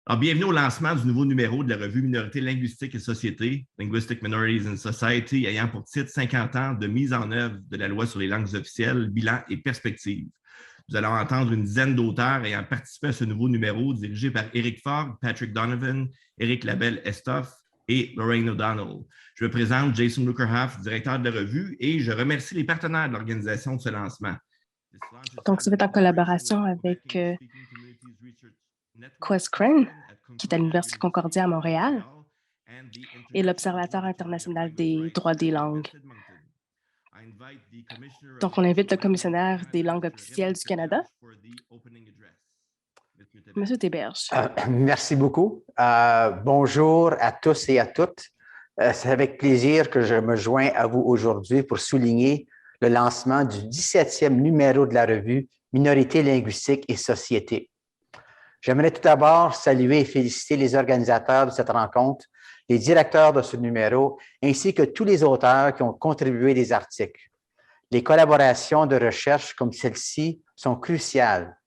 Alors, bienvenue au lancement du nouveau numéro de la revue Minorités linguistiques et société, Linguistic Minorities in Society, ayant pour titre 50 ans de mise en œuvre de la loi sur les langues officielles, bilan et perspectives. Vous allez entendre une dizaine d'auteurs ayant participé à ce nouveau numéro dirigé par Eric Fogg, Patrick Donovan, Eric Labelle-Estoff et Lorraine O'Donnell. Je me présente Jason Lukerhoff, directeur de la revue, et je remercie les partenaires de l'organisation de ce lancement. Donc, c'est fait en collaboration avec Questcrane, qui est à l'Université Concordia à Montréal, et l'Observatoire international des droits des langues. Donc, on invite le commissionnaire des langues officielles du Canada, M. Théberge. Merci beaucoup. Bonjour à tous et à toutes. C'est avec plaisir que je me joins à vous aujourd'hui pour souligner le lancement du 17e numéro de la revue Minorités linguistiques et société. J'aimerais tout d'abord saluer et féliciter les organisateurs de cette rencontre, les directeurs de ce numéro, ainsi que tous les auteurs qui ont contribué des articles. Les collaborations de recherche comme celle-ci sont cruciales.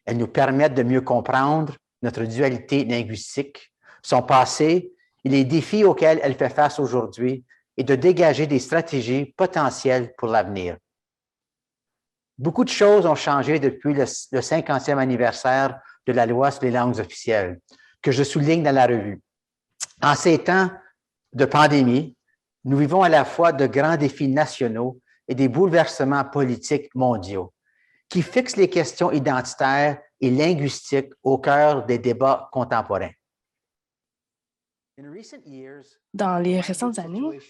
Elles nous permettent de mieux comprendre notre dualité linguistique, son passé et les défis auxquels elle fait face aujourd'hui et de dégager des stratégies potentielles pour l'avenir. Beaucoup de choses ont changé depuis le 50e anniversaire de la loi sur les langues officielles, que je souligne dans la revue. En ces temps de pandémie, nous vivons à la fois de grands défis nationaux et des bouleversements politiques mondiaux qui fixent les questions identitaires et linguistiques au cœur des débats contemporains. Dans les récentes années,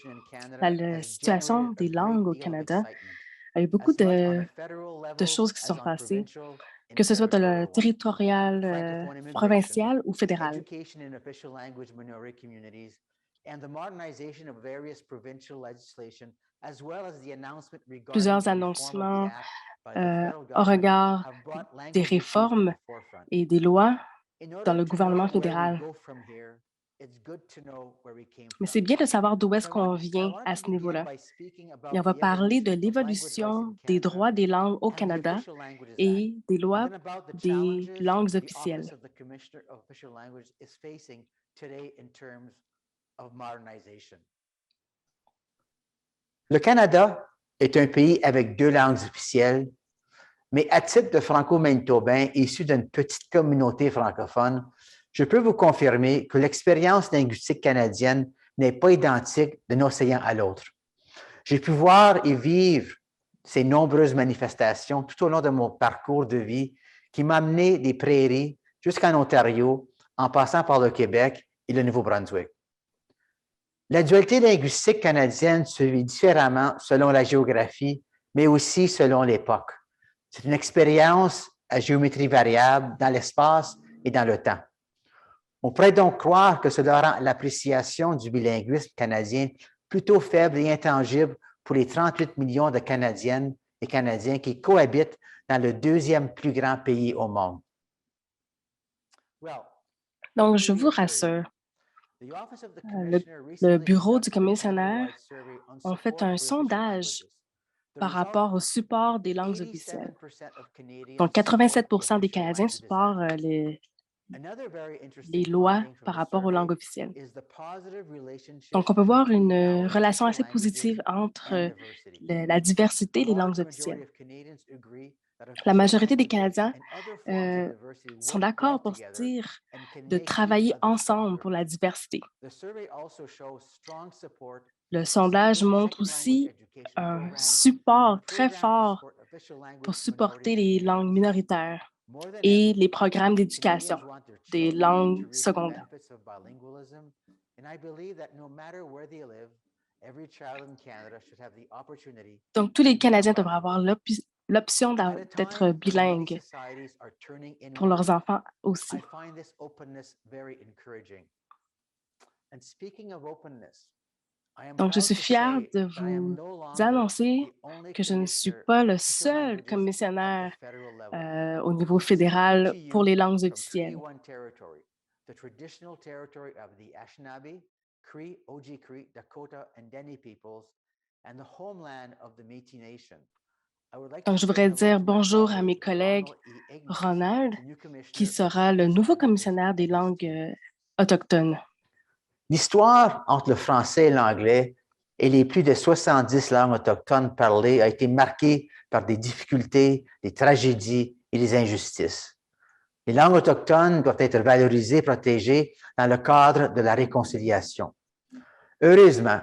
la situation des langues au Canada a eu beaucoup de choses qui se sont passées, que ce soit de le territorial, provincial ou fédéral. Plusieurs annoncements au regard des réformes et des lois dans le gouvernement fédéral. Mais c'est bien de savoir d'où est-ce qu'on vient à ce niveau-là. Et on va parler de l'évolution des droits des langues au Canada et des lois des langues officielles. Le Canada est un pays avec 2 langues officielles, mais à titre de franco-manitobain issu d'une petite communauté francophone, je peux vous confirmer que l'expérience linguistique canadienne n'est pas identique d'un océan à l'autre. J'ai pu voir et vivre ces nombreuses manifestations tout au long de mon parcours de vie qui m'a amené des prairies jusqu'en Ontario, en passant par le Québec et le Nouveau-Brunswick. La dualité linguistique canadienne se vit différemment selon la géographie, mais aussi selon l'époque. C'est une expérience à géométrie variable dans l'espace et dans le temps. On pourrait donc croire que cela rend l'appréciation du bilinguisme canadien plutôt faible et intangible pour les 38 millions de Canadiennes et Canadiens qui cohabitent dans le 2e plus grand pays au monde. Donc, je vous rassure, le bureau du commissionnaire a fait un sondage par rapport au support des langues officielles. Donc, 87% des Canadiens supportent les lois par rapport aux langues officielles. Donc, on peut voir une relation assez positive entre la diversité et les langues officielles. La majorité des Canadiens sont d'accord pour se dire de travailler ensemble pour la diversité. Le sondage montre aussi un support très fort pour supporter les langues minoritaires et les programmes d'éducation des langues secondaires. Donc, tous les Canadiens devraient avoir l'option d'être bilingues pour leurs enfants aussi. Donc, je suis fière de vous annoncer que je ne suis pas le seul commissionnaire au niveau fédéral pour les langues officielles. The traditional territory of the Anishinaabe, Cree, Oji-Cree, Dakota, and Dene peoples, and the homeland of the Métis Nation. Donc, je voudrais dire bonjour à mes collègues Ronald, qui sera le nouveau commissionnaire des langues autochtones. L'histoire entre le français et l'anglais et les plus de 70 langues autochtones parlées a été marquée par des difficultés, des tragédies et des injustices. Les langues autochtones doivent être valorisées, protégées dans le cadre de la réconciliation. Heureusement,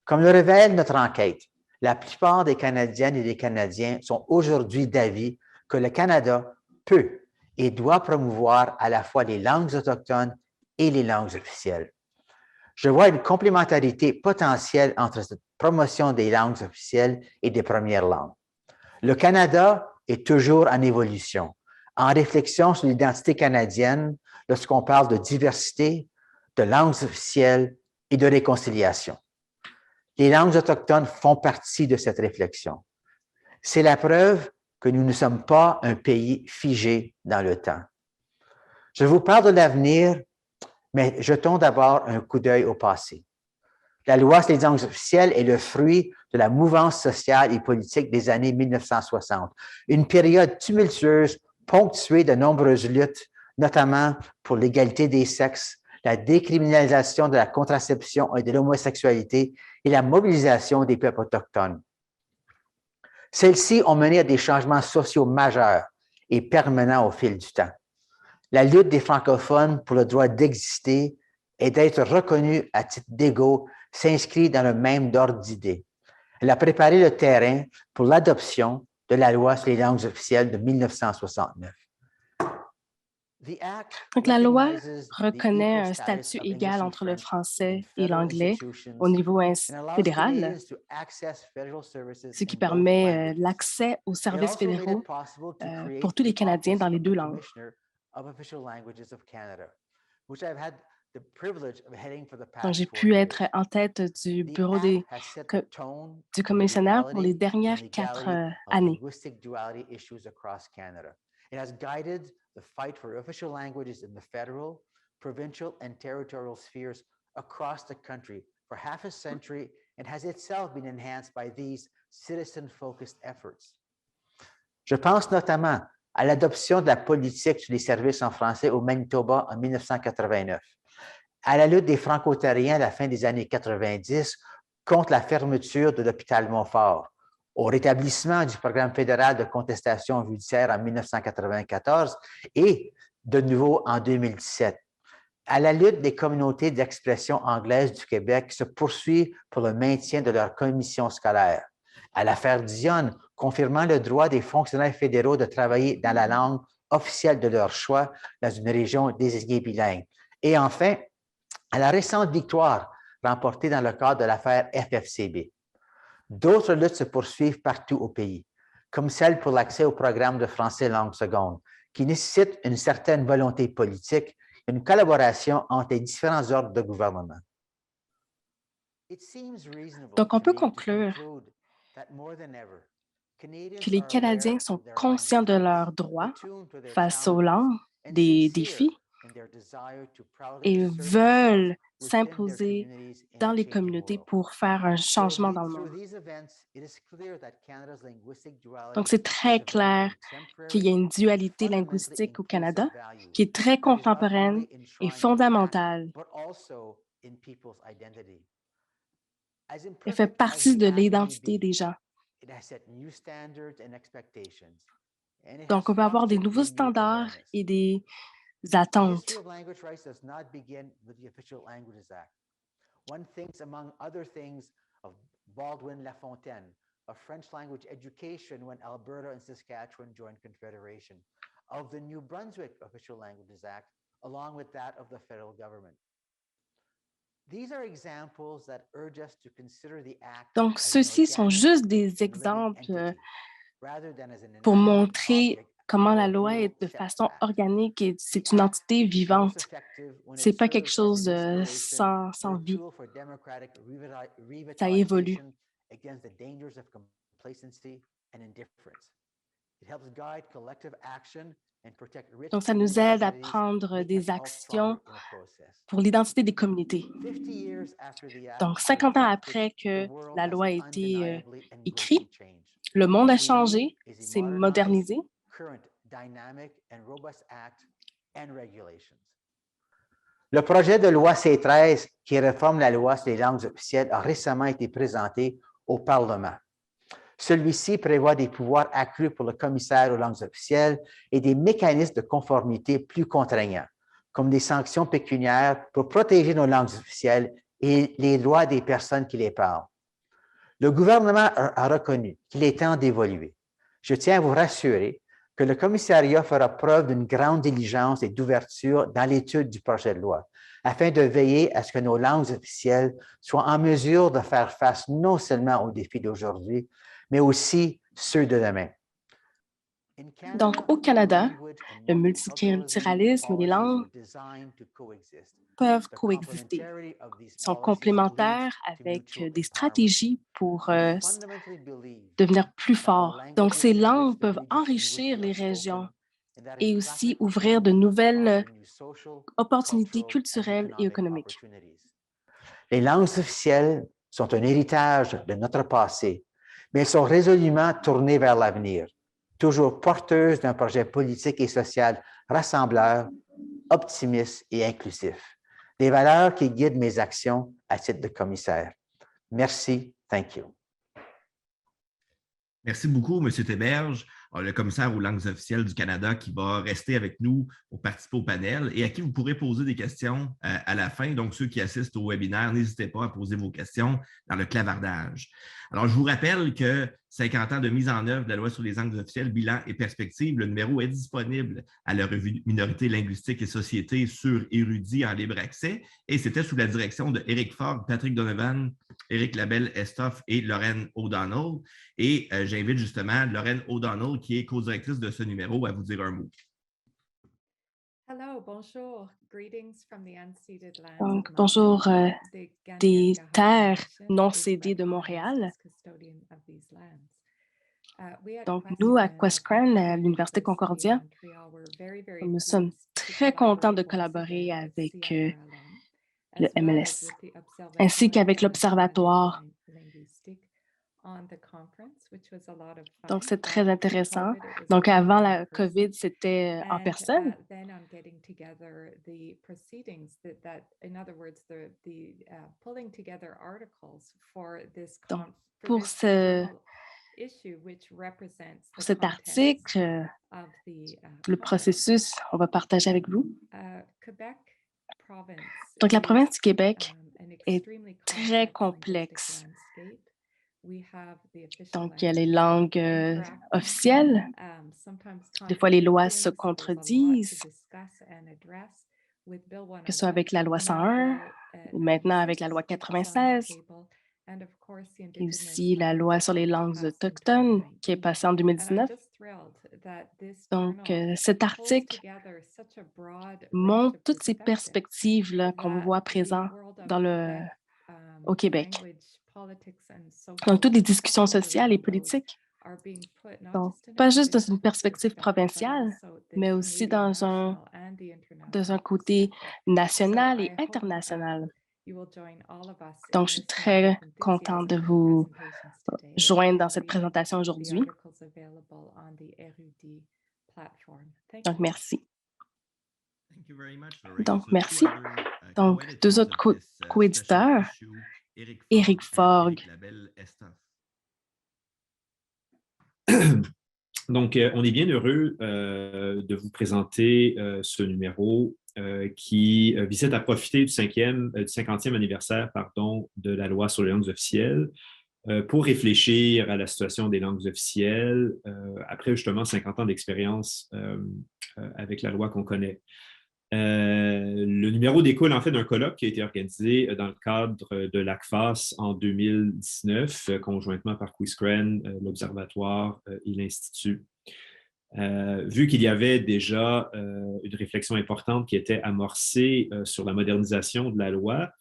comme le révèle notre enquête, la plupart des Canadiennes et des Canadiens sont aujourd'hui d'avis que le Canada peut et doit promouvoir à la fois les langues autochtones et les langues officielles. Je vois une complémentarité potentielle entre cette promotion des langues officielles et des premières langues. Le Canada est toujours en évolution, en réflexion sur l'identité canadienne lorsqu'on parle de diversité, de langues officielles et de réconciliation. Les langues autochtones font partie de cette réflexion. C'est la preuve que nous ne sommes pas un pays figé dans le temps. Je vous parle de l'avenir, mais jetons d'abord un coup d'œil au passé. La loi sur les langues officielles est le fruit de la mouvance sociale et politique des années 1960, une période tumultueuse ponctuée de nombreuses luttes, notamment pour l'égalité des sexes, la décriminalisation de la contraception et de l'homosexualité et la mobilisation des peuples autochtones. Celles-ci ont mené à des changements sociaux majeurs et permanents au fil du temps. La lutte des francophones pour le droit d'exister et d'être reconnus à titre d'égaux s'inscrit dans le même ordre d'idées. Elle a préparé le terrain pour l'adoption de la loi sur les langues officielles de 1969. Donc, la loi reconnaît un statut égal entre le français et l'anglais au niveau fédéral, ce qui permet l'accès aux services fédéraux pour tous les Canadiens dans les deux langues. Donc, j'ai pu être en tête du bureau du commissionnaire pour les dernières 4 années. The fight for official languages in the federal, provincial, and territorial spheres across the country for half a century and has itself been enhanced by these citizen-focused efforts. Je pense notamment à l'adoption de la politique sur les services en français au Manitoba en 1989, à la lutte des Franco-Ontariens à la fin des années 90 contre la fermeture de l'hôpital Montfort, au rétablissement du programme fédéral de contestation judiciaire en 1994 et de nouveau en 2017, à la lutte des communautés d'expression anglaise du Québec qui se poursuit pour le maintien de leur commission scolaire, à l'affaire Dionne confirmant le droit des fonctionnaires fédéraux de travailler dans la langue officielle de leur choix dans une région désignée bilingue, et enfin, à la récente victoire remportée dans le cadre de l'affaire FFCB. D'autres luttes se poursuivent partout au pays, comme celle pour l'accès au programme de français langue seconde, qui nécessite une certaine volonté politique et une collaboration entre les différents ordres de gouvernement. Donc, on peut conclure que les Canadiens sont conscients de leurs droits face aux langues, des défis, et veulent s'imposer dans les communautés pour faire un changement dans le monde. Donc, c'est très clair qu'il y a une dualité linguistique au Canada qui est très contemporaine et fondamentale. Elle fait partie de l'identité des gens. Donc, on peut avoir des nouveaux standards et des attentes. One thinks, among other things, of Baldwin Lafontaine, of French language education when Alberta and Saskatchewan joined Confederation, of the New Brunswick Official Languages Act, along with that of the federal government. These are examples that urge us to consider the act. Donc, ceux-ci sont juste des exemples pour montrer comment la loi est de façon organique et c'est une entité vivante. Ce n'est pas quelque chose sans vie. Ça évolue. It helps guide collective action Donc, ça nous aide à prendre des actions pour l'identité des communautés. Donc, 50 ans après que la loi a été écrite, le monde a changé, s'est modernisé. Le projet de loi C-13 qui réforme la loi sur les langues officielles a récemment été présenté au Parlement. Celui-ci prévoit des pouvoirs accrus pour le commissaire aux langues officielles et des mécanismes de conformité plus contraignants, comme des sanctions pécuniaires pour protéger nos langues officielles et les droits des personnes qui les parlent. Le gouvernement a reconnu qu'il est temps d'évoluer. Je tiens à vous rassurer que le commissariat fera preuve d'une grande diligence et d'ouverture dans l'étude du projet de loi, afin de veiller à ce que nos langues officielles soient en mesure de faire face non seulement aux défis d'aujourd'hui, mais aussi ceux de demain. Donc, au Canada, le multiculturalisme et les langues peuvent coexister, sont complémentaires avec des stratégies pour devenir plus forts. Donc, ces langues peuvent enrichir les régions et aussi ouvrir de nouvelles opportunités culturelles et économiques. Les langues officielles sont un héritage de notre passé, mais elles sont résolument tournées vers l'avenir, toujours porteuses d'un projet politique et social rassembleur, optimiste et inclusif. Des valeurs qui guident mes actions à titre de commissaire. Merci. Thank you. Merci beaucoup, M. Théberge, le commissaire aux langues officielles du Canada qui va rester avec nous pour participer au panel et à qui vous pourrez poser des questions à la fin. Donc, ceux qui assistent au webinaire, n'hésitez pas à poser vos questions dans le clavardage. Alors, je vous rappelle que 50 ans de mise en œuvre de la loi sur les langues officielles, bilan et perspectives, le numéro est disponible à la revue Minorités linguistiques et sociétés sur Érudit en libre accès et c'était sous la direction de Éric Fogg, Patrick Donovan, Éric Labelle-Estoff et Lorraine O'Donnell. Et j'invite justement Lorraine O'Donnell, qui est co-directrice de ce numéro, à vous dire un mot. Bonjour. Donc, bonjour des terres non cédées de Montréal. Donc, nous, à QuestCran, à l'Université Concordia, nous sommes très contents de collaborer avec le MLS, ainsi qu'avec l'Observatoire. Donc, c'est très intéressant. Donc, avant la COVID, c'était en personne. Donc, pour cet article, le processus, on va partager avec vous. Donc, la province du Québec est très complexe. Donc, il y a les langues officielles. Des fois, les lois se contredisent, que ce soit avec la loi 101, maintenant avec la loi 96, et aussi la loi sur les langues autochtones qui est passée en 2019. Donc, cet article montre toutes ces perspectives qu'on voit présentes au Québec. Donc, toutes les discussions sociales et politiques. Donc, pas juste dans une perspective provinciale, mais aussi dans un côté national et international. Donc, je suis très contente de vous joindre dans cette présentation aujourd'hui. Donc, merci. Donc, merci. Donc, deux autres co-éditeurs, Éric Fogg. Donc, on est bien heureux de vous présenter ce numéro qui visait à profiter du 50e anniversaire de la loi sur les langues officielles pour réfléchir à la situation des langues officielles après justement 50 ans d'expérience avec la loi qu'on connaît. Le numéro découle en fait d'un colloque qui a été organisé dans le cadre de l'ACFAS en 2019, conjointement par QuestCran, l'Observatoire et l'Institut. Vu qu'il y avait déjà une réflexion importante qui était amorcée sur la modernisation de la loi,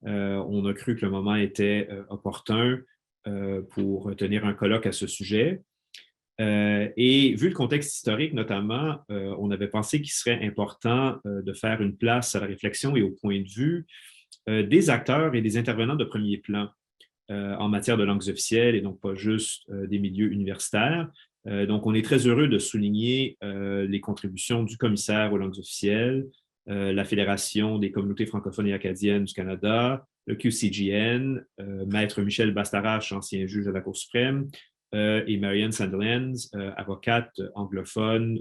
on a cru que le moment était opportun pour tenir un colloque à ce sujet. Et vu le contexte historique, notamment, on avait pensé qu'il serait important de faire une place à la réflexion et au point de vue des acteurs et des intervenants de premier plan en matière de langues officielles et donc pas juste des milieux universitaires. Donc, on est très heureux de souligner les contributions du commissaire aux langues officielles, la Fédération des communautés francophones et acadiennes du Canada, le QCGN, Maître Michel Bastarache, ancien juge de la Cour suprême, et Marianne Sandilands, avocate anglophone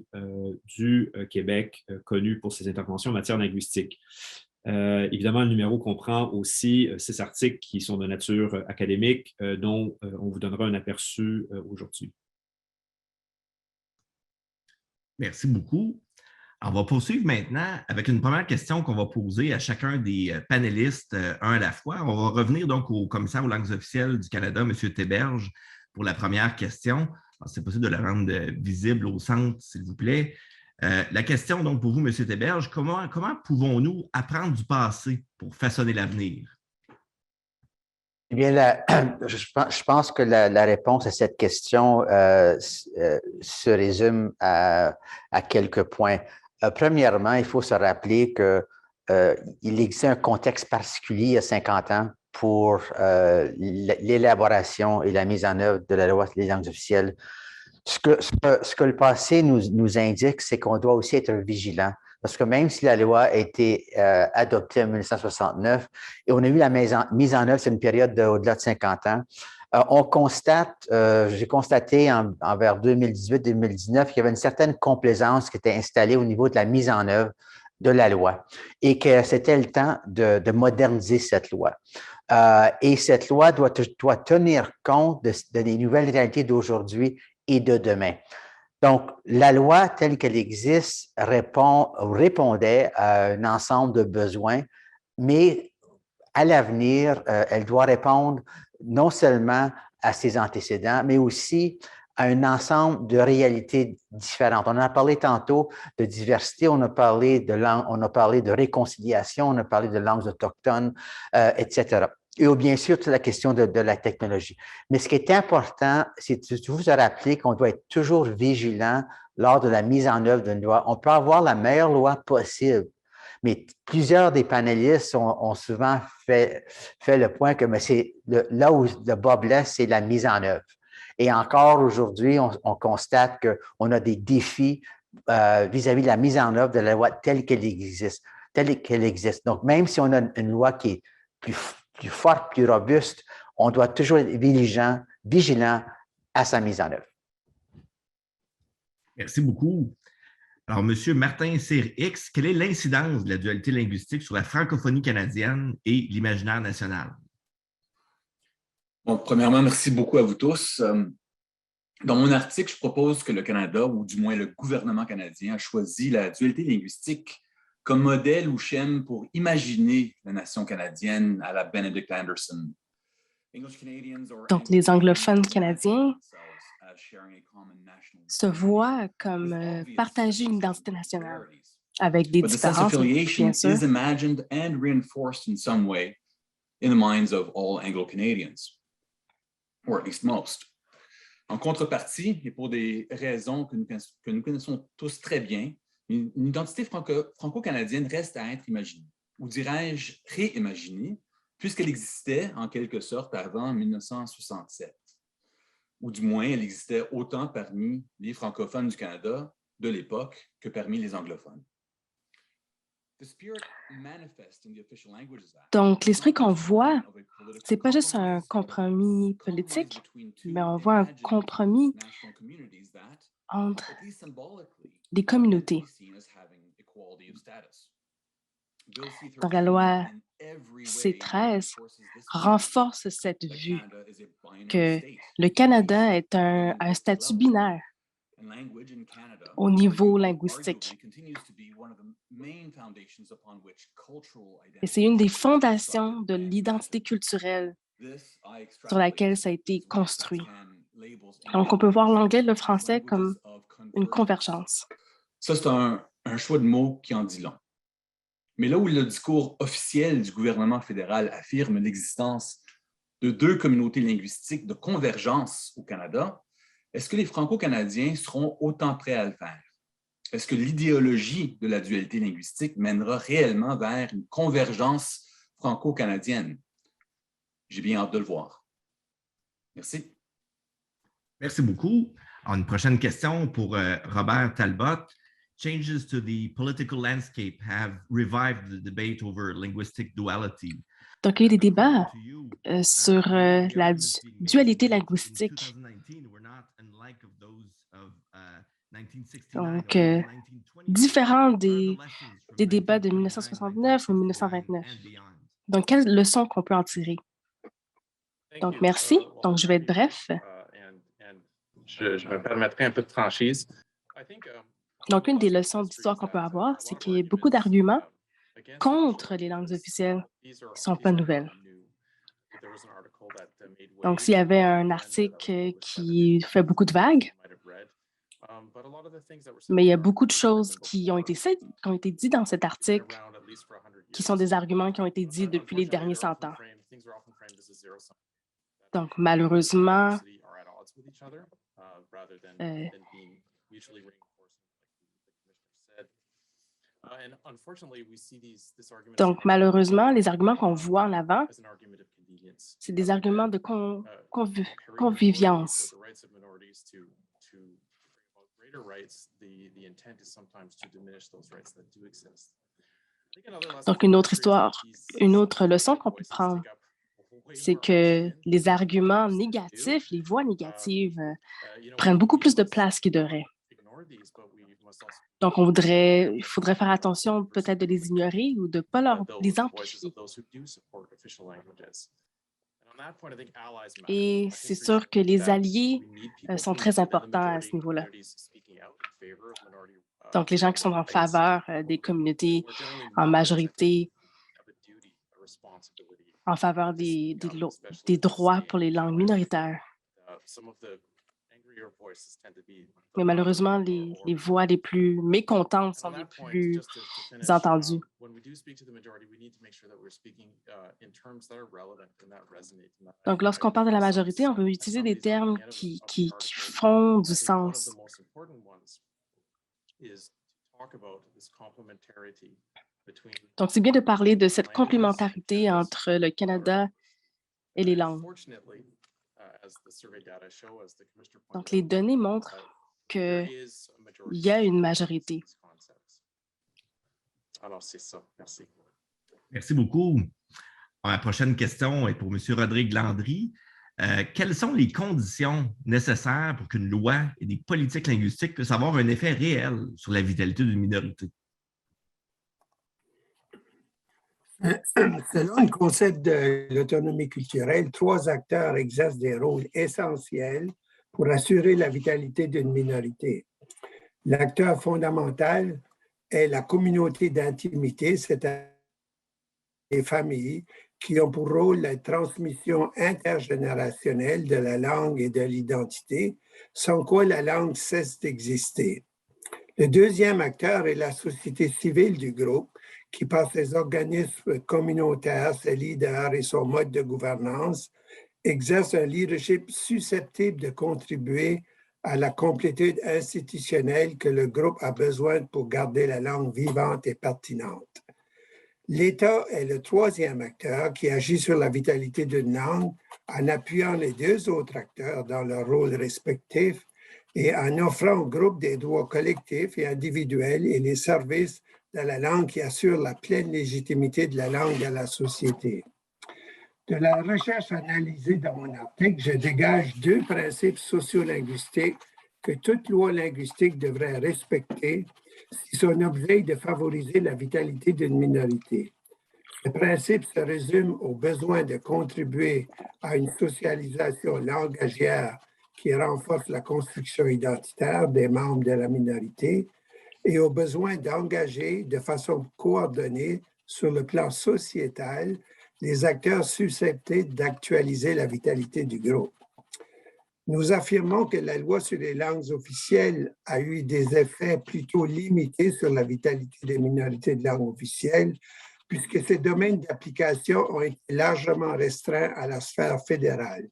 du Québec, connue pour ses interventions en matière linguistique. Évidemment, le numéro comprend aussi 6 articles qui sont de nature académique, dont on vous donnera un aperçu aujourd'hui. Merci beaucoup. On va poursuivre maintenant avec une première question qu'on va poser à chacun des panélistes, un à la fois. On va revenir donc au commissaire aux langues officielles du Canada, M. Théberge, pour la première question. C'est possible de la rendre visible au centre, s'il vous plaît. La question donc pour vous, M. Théberge, comment pouvons-nous apprendre du passé pour façonner l'avenir? Eh bien, je pense que la réponse à cette question se résume à quelques points. Premièrement, il faut se rappeler qu'il existait un contexte particulier il y a 50 ans pour l'élaboration et la mise en œuvre de la loi sur les langues officielles. Ce que le passé nous indique, c'est qu'on doit aussi être vigilant. Parce que même si la loi a été adoptée en 1969 et on a eu la mise en œuvre sur une période d'au-delà de 50 ans, j'ai constaté vers 2018-2019 qu'il y avait une certaine complaisance qui était installée au niveau de la mise en œuvre de la loi et que c'était le temps de moderniser cette loi. Et cette loi doit tenir compte des nouvelles réalités d'aujourd'hui et de demain. Donc, la loi telle qu'elle existe répondait à un ensemble de besoins, mais à l'avenir, elle doit répondre non seulement à ses antécédents, mais aussi à un ensemble de réalités différentes. On a parlé tantôt de diversité, on a parlé de langue, on a parlé de réconciliation, on a parlé de langues autochtones, etc. Et bien sûr, toute la question de la technologie. Mais ce qui est important, c'est de vous rappeler qu'on doit être toujours vigilant lors de la mise en œuvre d'une loi. On peut avoir la meilleure loi possible, mais plusieurs des panélistes ont souvent fait le point que là où le bas blesse, c'est la mise en œuvre. Et encore aujourd'hui, on constate qu'on a des défis vis-à-vis de la mise en œuvre de la loi telle qu'elle existe. Donc, même si on a une loi qui est plus forte, plus robuste, on doit toujours être vigilant à sa mise en œuvre. Merci beaucoup. Alors, M. Martin Cyr-X, quelle est l'incidence de la dualité linguistique sur la francophonie canadienne et l'imaginaire national? Bon, premièrement, merci beaucoup à vous tous. Dans mon article, je propose que le Canada, ou du moins le gouvernement canadien, a choisi la dualité linguistique comme modèle ou schème pour imaginer la nation canadienne à la Benedict Anderson. Donc, les anglophones canadiens se voient comme partager une identité nationale, avec des différences, bien sûr. Is imagined and reinforced in some way in the minds of all Anglo-Canadians, or at least most. En contrepartie, et pour des raisons que nous connaissons tous très bien, une identité franco-canadienne reste à être imaginée, ou dirais-je réimaginée, puisqu'elle existait en quelque sorte avant 1967. Ou du moins, elle existait autant parmi les francophones du Canada de l'époque que parmi les anglophones. Donc, l'esprit qu'on voit, ce n'est pas juste un compromis politique, mais on voit un compromis entre des communautés. Donc, la loi C-13 renforce cette vue que le Canada est un statut binaire au niveau linguistique. Et c'est une des fondations de l'identité culturelle sur laquelle ça a été construit. Donc, on peut voir l'anglais et le français comme une convergence. Ça, c'est un choix de mots qui en dit long. Mais là où le discours officiel du gouvernement fédéral affirme l'existence de 2 communautés linguistiques de convergence au Canada, est-ce que les Franco-Canadiens seront autant prêts à le faire? Est-ce que l'idéologie de la dualité linguistique mènera réellement vers une convergence franco-canadienne? J'ai bien hâte de le voir. Merci. Merci beaucoup. Alors, une prochaine question pour Robert Talbot. Changes to the political landscape have revived the debate over linguistic duality. Donc, il y a eu des débats sur la dualité linguistique. Donc, différent des débats de 1969 ou 1929. Donc, quelles leçons qu'on peut en tirer? Donc, merci. Donc, je vais être bref. Je me permettrai un peu de franchise. Donc, une des leçons d'histoire qu'on peut avoir, c'est qu'il y a beaucoup d'arguments contre les langues officielles qui ne sont pas nouvelles. Donc, s'il y avait un article qui fait beaucoup de vagues, mais il y a beaucoup de choses qui ont été dites dans cet article qui sont des arguments qui ont été dits depuis les derniers 100 ans. Donc, malheureusement, les arguments qu'on voit en avant, c'est des arguments de convivience. Donc, une autre leçon qu'on peut prendre, c'est que les arguments négatifs, les voix négatives prennent beaucoup plus de place qu'ils devraient. Donc, il faudrait faire attention peut-être de les ignorer ou de ne pas les amplifier. Et c'est sûr que les alliés sont très importants à ce niveau-là. Donc, les gens qui sont en faveur des communautés en majorité, en faveur des droits pour les langues minoritaires. Mais malheureusement, les voix les plus mécontentes sont les plus entendues. Donc, lorsqu'on parle de la majorité, on veut utiliser des termes qui font du sens. Donc, c'est bien de parler de cette complémentarité entre le Canada et les langues. Donc, les données montrent qu'il y a une majorité. Alors, c'est ça. Merci. Merci beaucoup. La prochaine question est pour M. Rodrigue Landry. Quelles sont les conditions nécessaires pour qu'une loi et des politiques linguistiques puissent avoir un effet réel sur la vitalité d'une minorité? Selon le concept de l'autonomie culturelle, 3 acteurs exercent des rôles essentiels pour assurer la vitalité d'une minorité. L'acteur fondamental est la communauté d'intimité, c'est-à-dire les familles qui ont pour rôle la transmission intergénérationnelle de la langue et de l'identité, sans quoi la langue cesse d'exister. Le deuxième acteur est la société civile du groupe, qui par ses organismes communautaires, ses leaders et son mode de gouvernance, exerce un leadership susceptible de contribuer à la complétude institutionnelle que le groupe a besoin pour garder la langue vivante et pertinente. L'État est le troisième acteur qui agit sur la vitalité d'une langue en appuyant les 2 autres acteurs dans leur rôle respectif et en offrant au groupe des droits collectifs et individuels et les services de la langue qui assure la pleine légitimité de la langue dans la société. De la recherche analysée dans mon article, je dégage 2 principes sociolinguistiques que toute loi linguistique devrait respecter si son objet est de favoriser la vitalité d'une minorité. Ce principe se résume au besoin de contribuer à une socialisation langagière qui renforce la construction identitaire des membres de la minorité et au besoin d'engager de façon coordonnée sur le plan sociétal les acteurs susceptibles d'actualiser la vitalité du groupe. Nous affirmons que la loi sur les langues officielles a eu des effets plutôt limités sur la vitalité des minorités de langue officielle, puisque ces domaines d'application ont été largement restreints à la sphère fédérale.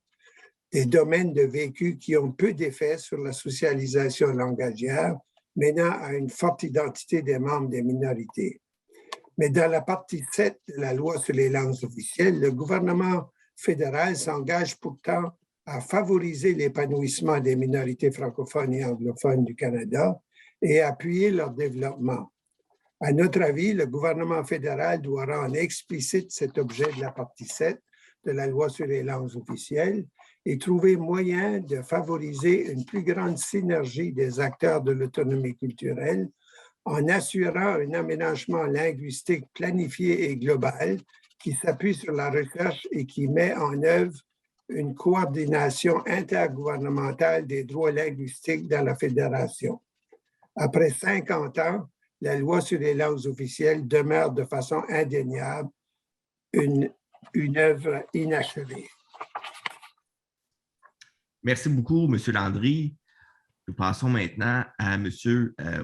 des domaines de vécu qui ont peu d'effet sur la socialisation langagière, menant à une forte identité des membres des minorités. Mais dans la partie 7 de la loi sur les langues officielles, le gouvernement fédéral s'engage pourtant à favoriser l'épanouissement des minorités francophones et anglophones du Canada et appuyer leur développement. À notre avis, le gouvernement fédéral doit rendre explicite cet objet de la partie 7 de la loi sur les langues officielles et trouver moyen de favoriser une plus grande synergie des acteurs de l'autonomie culturelle en assurant un aménagement linguistique planifié et global qui s'appuie sur la recherche et qui met en œuvre une coordination intergouvernementale des droits linguistiques dans la Fédération. Après 50 ans, la loi sur les langues officielles demeure de façon indéniable une œuvre inachevée. Merci beaucoup, M. Landry. Nous passons maintenant à M.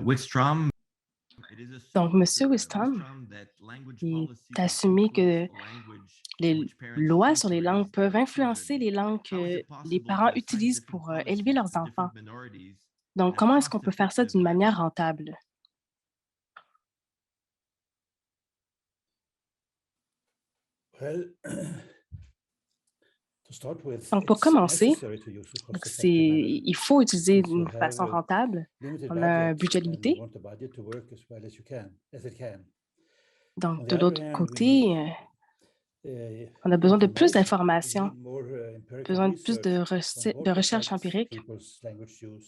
Wickstrom. Donc, M. Wickstrom, il est assumé que les lois sur les langues peuvent influencer les langues que les parents utilisent pour élever leurs enfants. Donc, comment est-ce qu'on peut faire ça d'une manière rentable? Donc, pour commencer, il faut utiliser d'une façon rentable. On a un budget limité. Donc, de l'autre côté, on a besoin de plus d'informations, besoin de plus de recherche empirique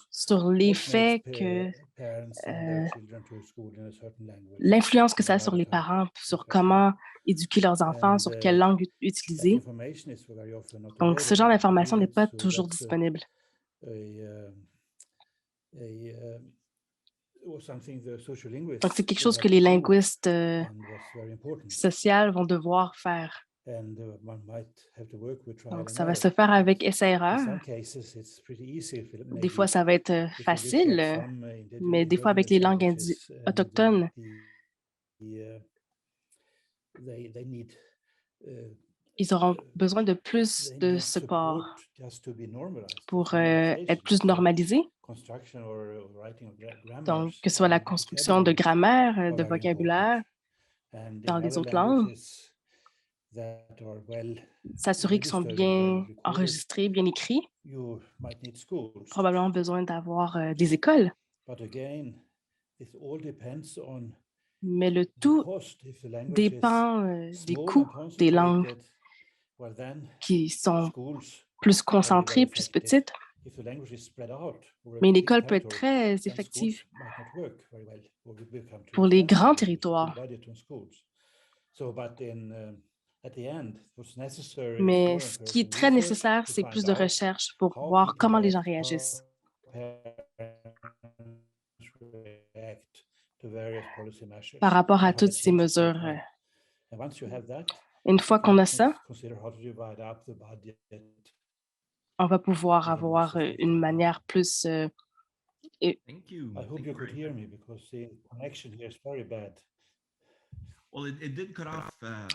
sur l'effet que l'influence que ça a sur les parents, sur comment éduquer leurs enfants, sur quelle langue utiliser. Donc, ce genre d'information n'est pas toujours disponible. Donc, c'est quelque chose que les linguistes sociaux vont devoir faire. Donc, ça va se faire avec essai-erreur. Des fois, ça va être facile, mais des fois, avec les langues autochtones, ils auront besoin de plus de support pour être plus normalisés. Donc, que ce soit la construction de grammaire, de vocabulaire dans les autres langues, s'assurer qu'ils sont bien enregistrés, bien écrits. Probablement besoin d'avoir des écoles. Mais le tout dépend des coûts des langues qui sont plus concentrées, plus petites. Mais l'école peut être très effective pour les grands territoires. Mais ce qui est très nécessaire, c'est plus de recherche pour voir comment les gens réagissent. Par rapport à toutes ces mesures. Une fois qu'on a ça, on va pouvoir avoir une manière plus...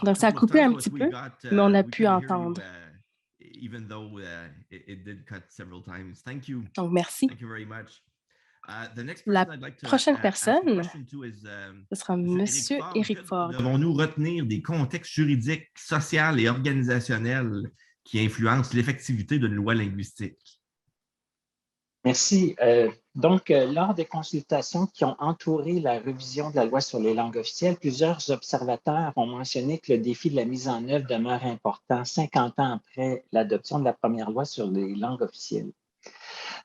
Donc, ça a coupé un petit peu, mais on a pu entendre. Donc, merci. La prochaine personne, ce sera M. Éric Ford. Devons-nous retenir des contextes juridiques, sociaux et organisationnels qui influencent l'effectivité d'une loi linguistique? Merci. Donc, lors des consultations qui ont entouré la révision de la loi sur les langues officielles, plusieurs observateurs ont mentionné que le défi de la mise en œuvre demeure important 50 ans après l'adoption de la première loi sur les langues officielles.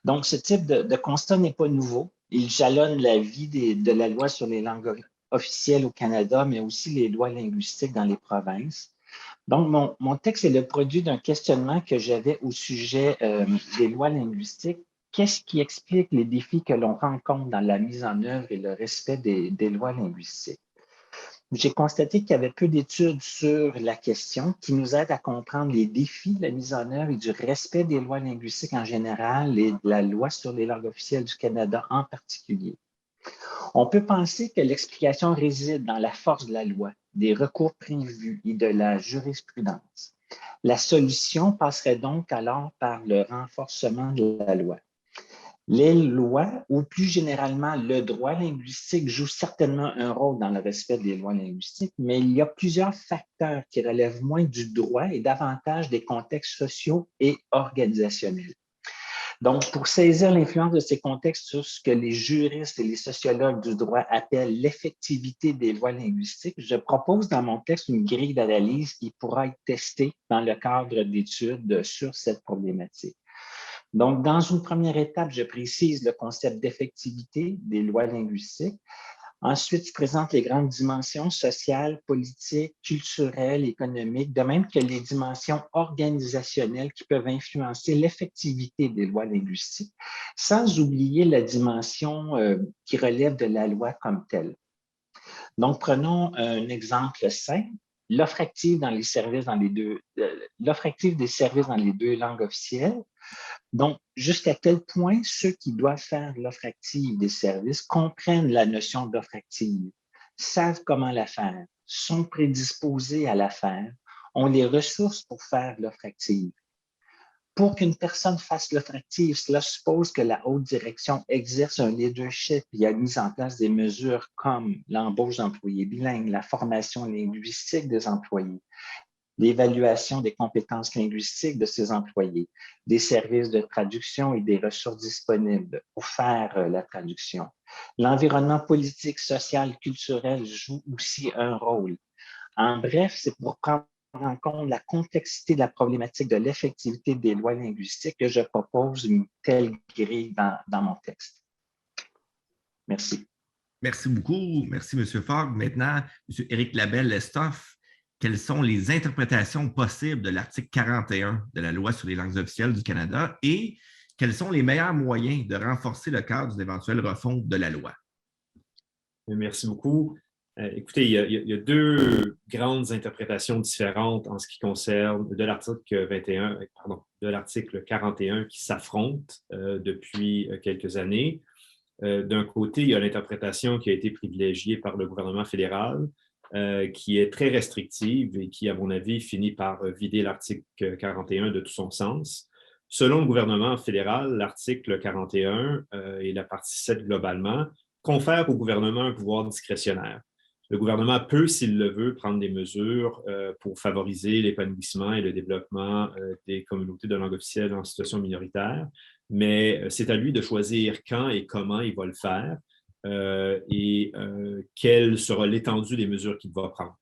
Donc, ce type de constat n'est pas nouveau. Il jalonne la vie de la loi sur les langues officielles au Canada, mais aussi les lois linguistiques dans les provinces. Donc, mon texte est le produit d'un questionnement que j'avais au sujet des lois linguistiques. Qu'est-ce qui explique les défis que l'on rencontre dans la mise en œuvre et le respect des lois linguistiques? J'ai constaté qu'il y avait peu d'études sur la question qui nous aident à comprendre les défis de la mise en œuvre et du respect des lois linguistiques en général et de la loi sur les langues officielles du Canada en particulier. On peut penser que l'explication réside dans la force de la loi, des recours prévus et de la jurisprudence. La solution passerait donc alors par le renforcement de la loi. Les lois, ou plus généralement le droit linguistique, jouent certainement un rôle dans le respect des lois linguistiques, mais il y a plusieurs facteurs qui relèvent moins du droit et davantage des contextes sociaux et organisationnels. Donc, pour saisir l'influence de ces contextes sur ce que les juristes et les sociologues du droit appellent l'effectivité des lois linguistiques, je propose dans mon texte une grille d'analyse qui pourra être testée dans le cadre d'études sur cette problématique. Donc, dans une première étape, je précise le concept d'effectivité des lois linguistiques. Ensuite, je présente les grandes dimensions sociales, politiques, culturelles, économiques, de même que les dimensions organisationnelles qui peuvent influencer l'effectivité des lois linguistiques, sans oublier la dimension qui relève de la loi comme telle. Donc, prenons un exemple simple. L'offre active des services dans les deux langues officielles. Donc, jusqu'à quel point ceux qui doivent faire l'offre active des services comprennent la notion d'offre active, savent comment la faire, sont prédisposés à la faire, ont les ressources pour faire l'offre active. Pour qu'une personne fasse l'offre active, cela suppose que la haute direction exerce un leadership et a mis en place des mesures comme l'embauche d'employés bilingues, la formation linguistique des employés, l'évaluation des compétences linguistiques de ces employés, des services de traduction et des ressources disponibles pour faire la traduction. L'environnement politique, social, culturel joue aussi un rôle. En bref, c'est pour prendre en compte la complexité de la problématique de l'effectivité des lois linguistiques que je propose une telle grille dans mon texte. Merci. Merci beaucoup. Merci, M. Fogg. Maintenant, M. Éric Labelle-Lestoff, quelles sont les interprétations possibles de l'article 41 de la Loi sur les langues officielles du Canada et quels sont les meilleurs moyens de renforcer le cadre d'une éventuelle refonte de la loi? Merci beaucoup. Écoutez, il y a deux grandes interprétations différentes en ce qui concerne de l'article 41 qui s'affrontent depuis quelques années. D'un côté, il y a l'interprétation qui a été privilégiée par le gouvernement fédéral, qui est très restrictive et qui, à mon avis, finit par vider l'article 41 de tout son sens. Selon le gouvernement fédéral, l'article 41 et la partie 7 globalement confèrent au gouvernement un pouvoir discrétionnaire. Le gouvernement peut, s'il le veut, prendre des mesures pour favoriser l'épanouissement et le développement des communautés de langue officielle en situation minoritaire, mais c'est à lui de choisir quand et comment il va le faire et quelle sera l'étendue des mesures qu'il va prendre.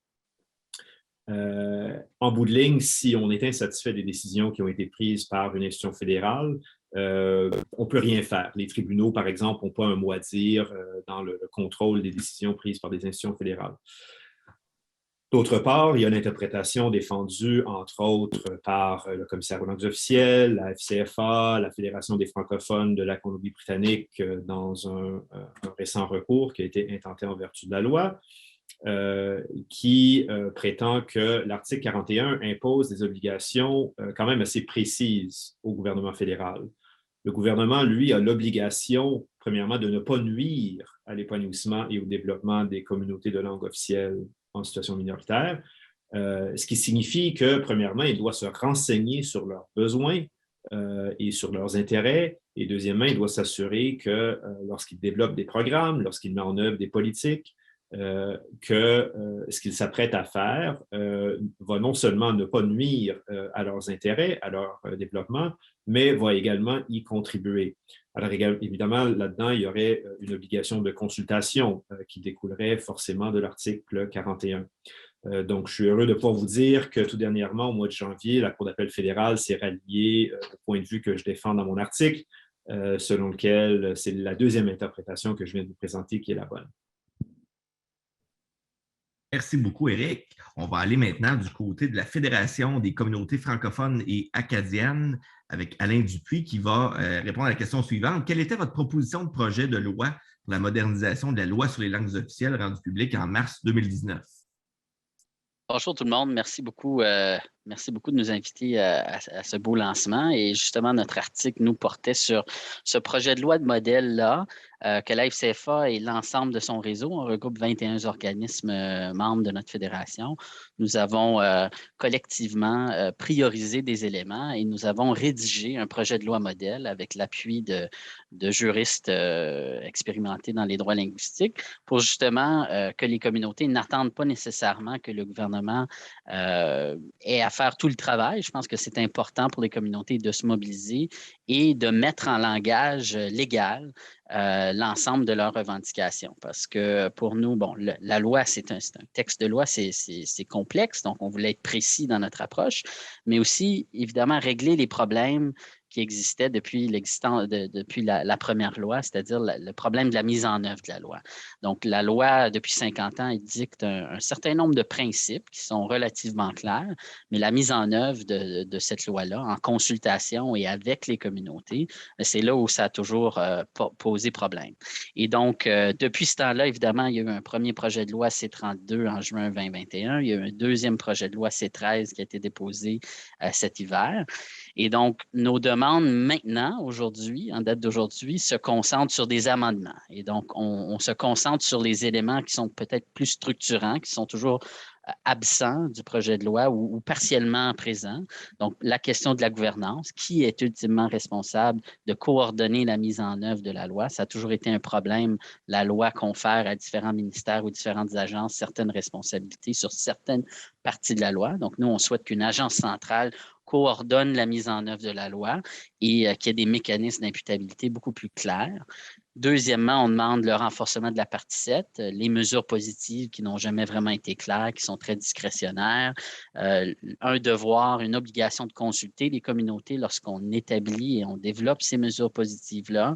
En bout de ligne, si on est insatisfait des décisions qui ont été prises par une institution fédérale, on ne peut rien faire. Les tribunaux, par exemple, n'ont pas un mot à dire dans le contrôle des décisions prises par des institutions fédérales. D'autre part, il y a l'interprétation défendue, entre autres, par le commissaire aux langues officielles, la FCFA, la Fédération des francophones de la Colombie-Britannique dans un récent recours qui a été intenté en vertu de la loi, qui prétend que l'article 41 impose des obligations quand même assez précises au gouvernement fédéral. Le gouvernement, lui, a l'obligation, premièrement, de ne pas nuire à l'épanouissement et au développement des communautés de langue officielle en situation minoritaire, ce qui signifie que, premièrement, il doit se renseigner sur leurs besoins et sur leurs intérêts, et deuxièmement, il doit s'assurer que lorsqu'il développe des programmes, lorsqu'il met en œuvre des politiques, que ce qu'il s'apprête à faire va non seulement ne pas nuire à leurs intérêts, à leur développement, mais va également y contribuer. Alors évidemment, là-dedans, il y aurait une obligation de consultation qui découlerait forcément de l'article 41. Donc, je suis heureux de pouvoir vous dire que tout dernièrement, au mois de janvier, la Cour d'appel fédérale s'est ralliée au point de vue que je défends dans mon article, selon lequel c'est la deuxième interprétation que je viens de vous présenter qui est la bonne. Merci beaucoup, Éric. On va aller maintenant du côté de la Fédération des communautés francophones et acadiennes avec Alain Dupuis qui va répondre à la question suivante. Quelle était votre proposition de projet de loi pour la modernisation de la loi sur les langues officielles rendue publique en mars 2019? Bonjour tout le monde. Merci beaucoup Merci beaucoup de nous inviter à ce beau lancement. Et justement, notre article nous portait sur ce projet de loi de modèle-là, que la FCFA et l'ensemble de son réseau, on regroupe 21 organismes membres de notre fédération. Nous avons collectivement priorisé des éléments et nous avons rédigé un projet de loi modèle avec l'appui de juristes expérimentés dans les droits linguistiques pour justement que les communautés n'attendent pas nécessairement que le gouvernement ait à faire tout le travail. Je pense que c'est important pour les communautés de se mobiliser et de mettre en langage légal l'ensemble de leurs revendications. Parce que pour nous, bon, la loi, c'est un texte de loi, c'est complexe, donc on voulait être précis dans notre approche, mais aussi, évidemment, régler les problèmes qui existait depuis la première loi, c'est-à-dire le problème de la mise en œuvre de la loi. Donc, la loi, depuis 50 ans, elle dicte un certain nombre de principes qui sont relativement clairs, mais la mise en œuvre de cette loi-là, en consultation et avec les communautés, c'est là où ça a toujours posé problème. Et donc, depuis ce temps-là, évidemment, il y a eu un premier projet de loi C-32 en juin 2021. Il y a eu un deuxième projet de loi C-13 qui a été déposé cet hiver. Et donc, nos demandes maintenant, aujourd'hui, en date d'aujourd'hui, se concentrent sur des amendements. Et donc, on se concentre sur les éléments qui sont peut-être plus structurants, qui sont toujours absents du projet de loi ou partiellement présents. Donc, la question de la gouvernance, qui est ultimement responsable de coordonner la mise en œuvre de la loi? Ça a toujours été un problème. La loi confère à différents ministères ou différentes agences certaines responsabilités sur certaines parties de la loi. Donc, nous, on souhaite qu'une agence centrale coordonne la mise en œuvre de la loi et qu'il y ait des mécanismes d'imputabilité beaucoup plus clairs. Deuxièmement, on demande le renforcement de la partie 7, les mesures positives qui n'ont jamais vraiment été claires, qui sont très discrétionnaires, un devoir, une obligation de consulter les communautés lorsqu'on établit et on développe ces mesures positives-là,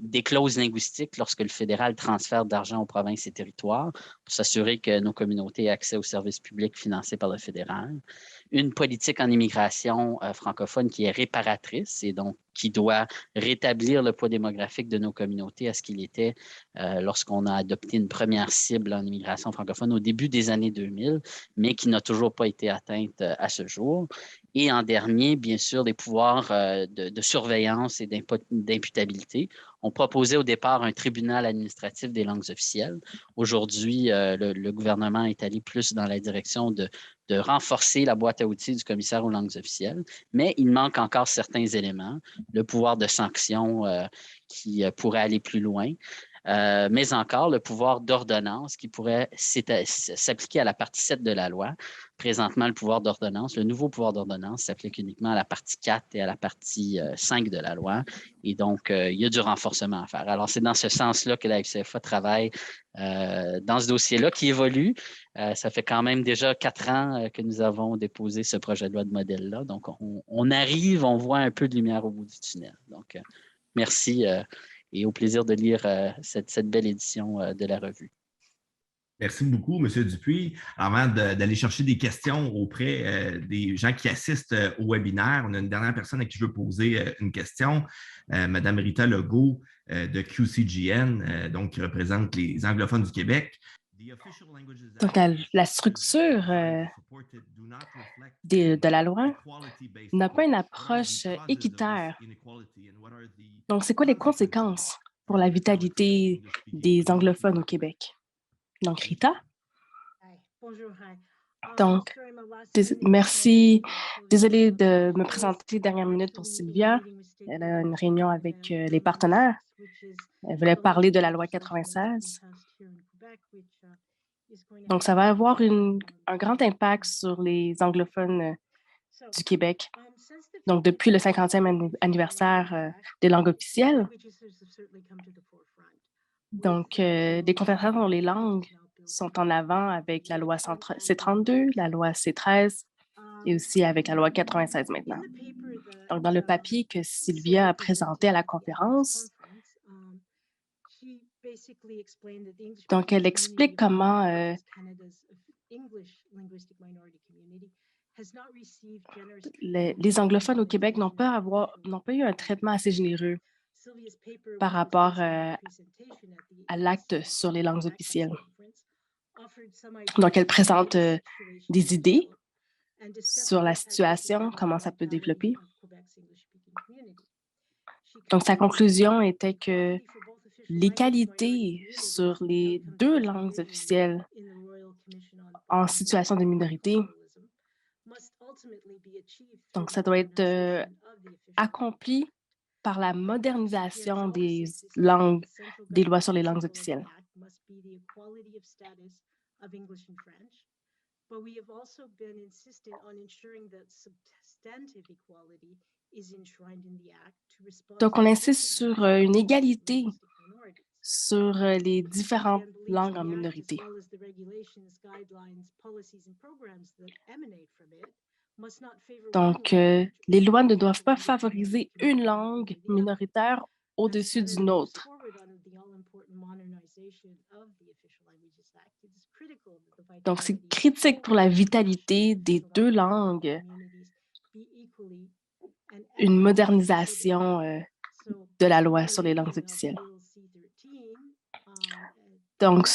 des clauses linguistiques lorsque le fédéral transfère d'argent aux provinces et territoires pour s'assurer que nos communautés aient accès aux services publics financés par le fédéral, une politique en immigration francophone qui est réparatrice et donc qui doit rétablir le poids démographique de nos communautés à ce qu'il était lorsqu'on a adopté une première cible en immigration francophone au début des années 2000, mais qui n'a toujours pas été atteinte à ce jour. Et en dernier, bien sûr, des pouvoirs de surveillance et d'imputabilité. On proposait au départ un tribunal administratif des langues officielles. Aujourd'hui, le gouvernement est allé plus dans la direction de renforcer la boîte à outils du commissaire aux langues officielles, mais il manque encore certains éléments, le pouvoir de sanction qui pourrait aller plus loin, mais encore le pouvoir d'ordonnance qui pourrait s'appliquer à la partie 7 de la loi. Présentement, le pouvoir d'ordonnance, le nouveau pouvoir d'ordonnance s'applique uniquement à la partie 4 et à la partie 5 de la loi. Et donc, il y a du renforcement à faire. Alors, c'est dans ce sens-là que la FCFA travaille dans ce dossier-là qui évolue. Ça fait quand même déjà 4 ans que nous avons déposé ce projet de loi de modèle-là. Donc, on arrive, on voit un peu de lumière au bout du tunnel. Donc, merci et au plaisir de lire cette belle édition de la revue. Merci beaucoup, M. Dupuis. Avant d'aller chercher des questions auprès des gens qui assistent au webinaire, on a une dernière personne à qui je veux poser une question, Mme Rita Legault de QCGN, donc qui représente les anglophones du Québec. Donc, la structure de la loi n'a pas une approche équitaire. Donc, c'est quoi les conséquences pour la vitalité des anglophones au Québec? Donc, Rita? Donc, merci. Désolée de me présenter dernière minute pour Sylvia. Elle a une réunion avec les partenaires. Elle voulait parler de la loi 96. Donc, ça va avoir un grand impact sur les anglophones du Québec. Donc, depuis le 50e anniversaire des langues officielles, donc, des conversations sur les langues sont en avant avec la loi C-32, la loi C-13 et aussi avec la loi 96 maintenant. Donc, dans le papier que Sylvia a présenté à la conférence, donc elle explique comment les anglophones au Québec n'ont pas eu un traitement assez généreux par rapport à l'acte sur les langues officielles. Donc, elle présente des idées sur la situation, comment ça peut développer. Donc, sa conclusion était que l'égalité sur les 2 langues officielles en situation de minorité, donc ça doit être accompli par la modernisation des lois sur les langues officielles. Donc, on insiste sur une égalité sur les différentes langues en minorité. Donc, les lois ne doivent pas favoriser une langue minoritaire au-dessus d'une autre. Donc, c'est critique pour la vitalité des 2 langues, une modernisation de la loi sur les langues officielles. Donc,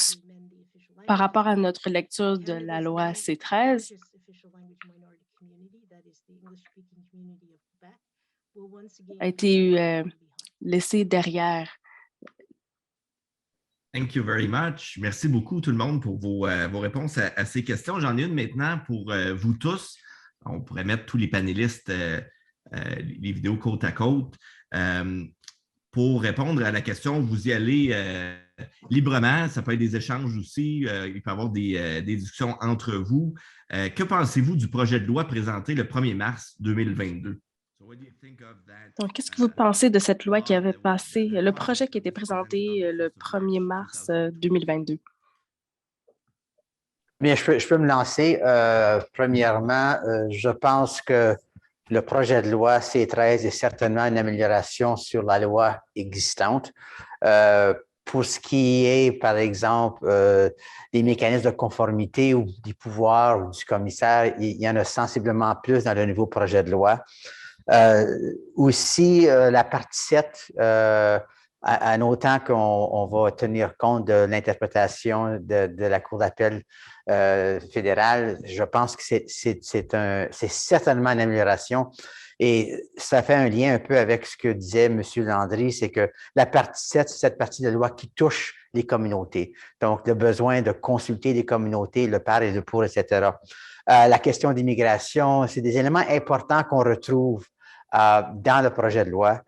par rapport à notre lecture de la loi C-13, a été laissé derrière. Thank you very much. Merci beaucoup tout le monde pour vos réponses à ces questions. J'en ai une maintenant pour vous tous. On pourrait mettre tous les panélistes, les vidéos côte à côte. Pour répondre à la question, vous y allez librement. Ça peut être des échanges aussi. Il peut y avoir des discussions entre vous. Que pensez-vous du projet de loi présenté le 1er mars 2022? Donc, qu'est-ce que vous pensez de cette loi qui avait passé, le projet qui a été présenté le 1er mars 2022? Bien, je peux me lancer. Premièrement, je pense que le projet de loi C-13 est certainement une amélioration sur la loi existante. Pour ce qui est, par exemple, des mécanismes de conformité ou des pouvoirs du commissaire, il y en a sensiblement plus dans le nouveau projet de loi. Aussi, la partie 7, en autant qu'on va tenir compte de l'interprétation de la Cour d'appel fédérale, je pense que c'est certainement une amélioration. Et ça fait un lien un peu avec ce que disait M. Landry, c'est que la partie 7, c'est cette partie de la loi qui touche les communautés. Donc, le besoin de consulter les communautés, le par et le pour, etc. La question d'immigration, c'est des éléments importants qu'on retrouve dans le projet de loi.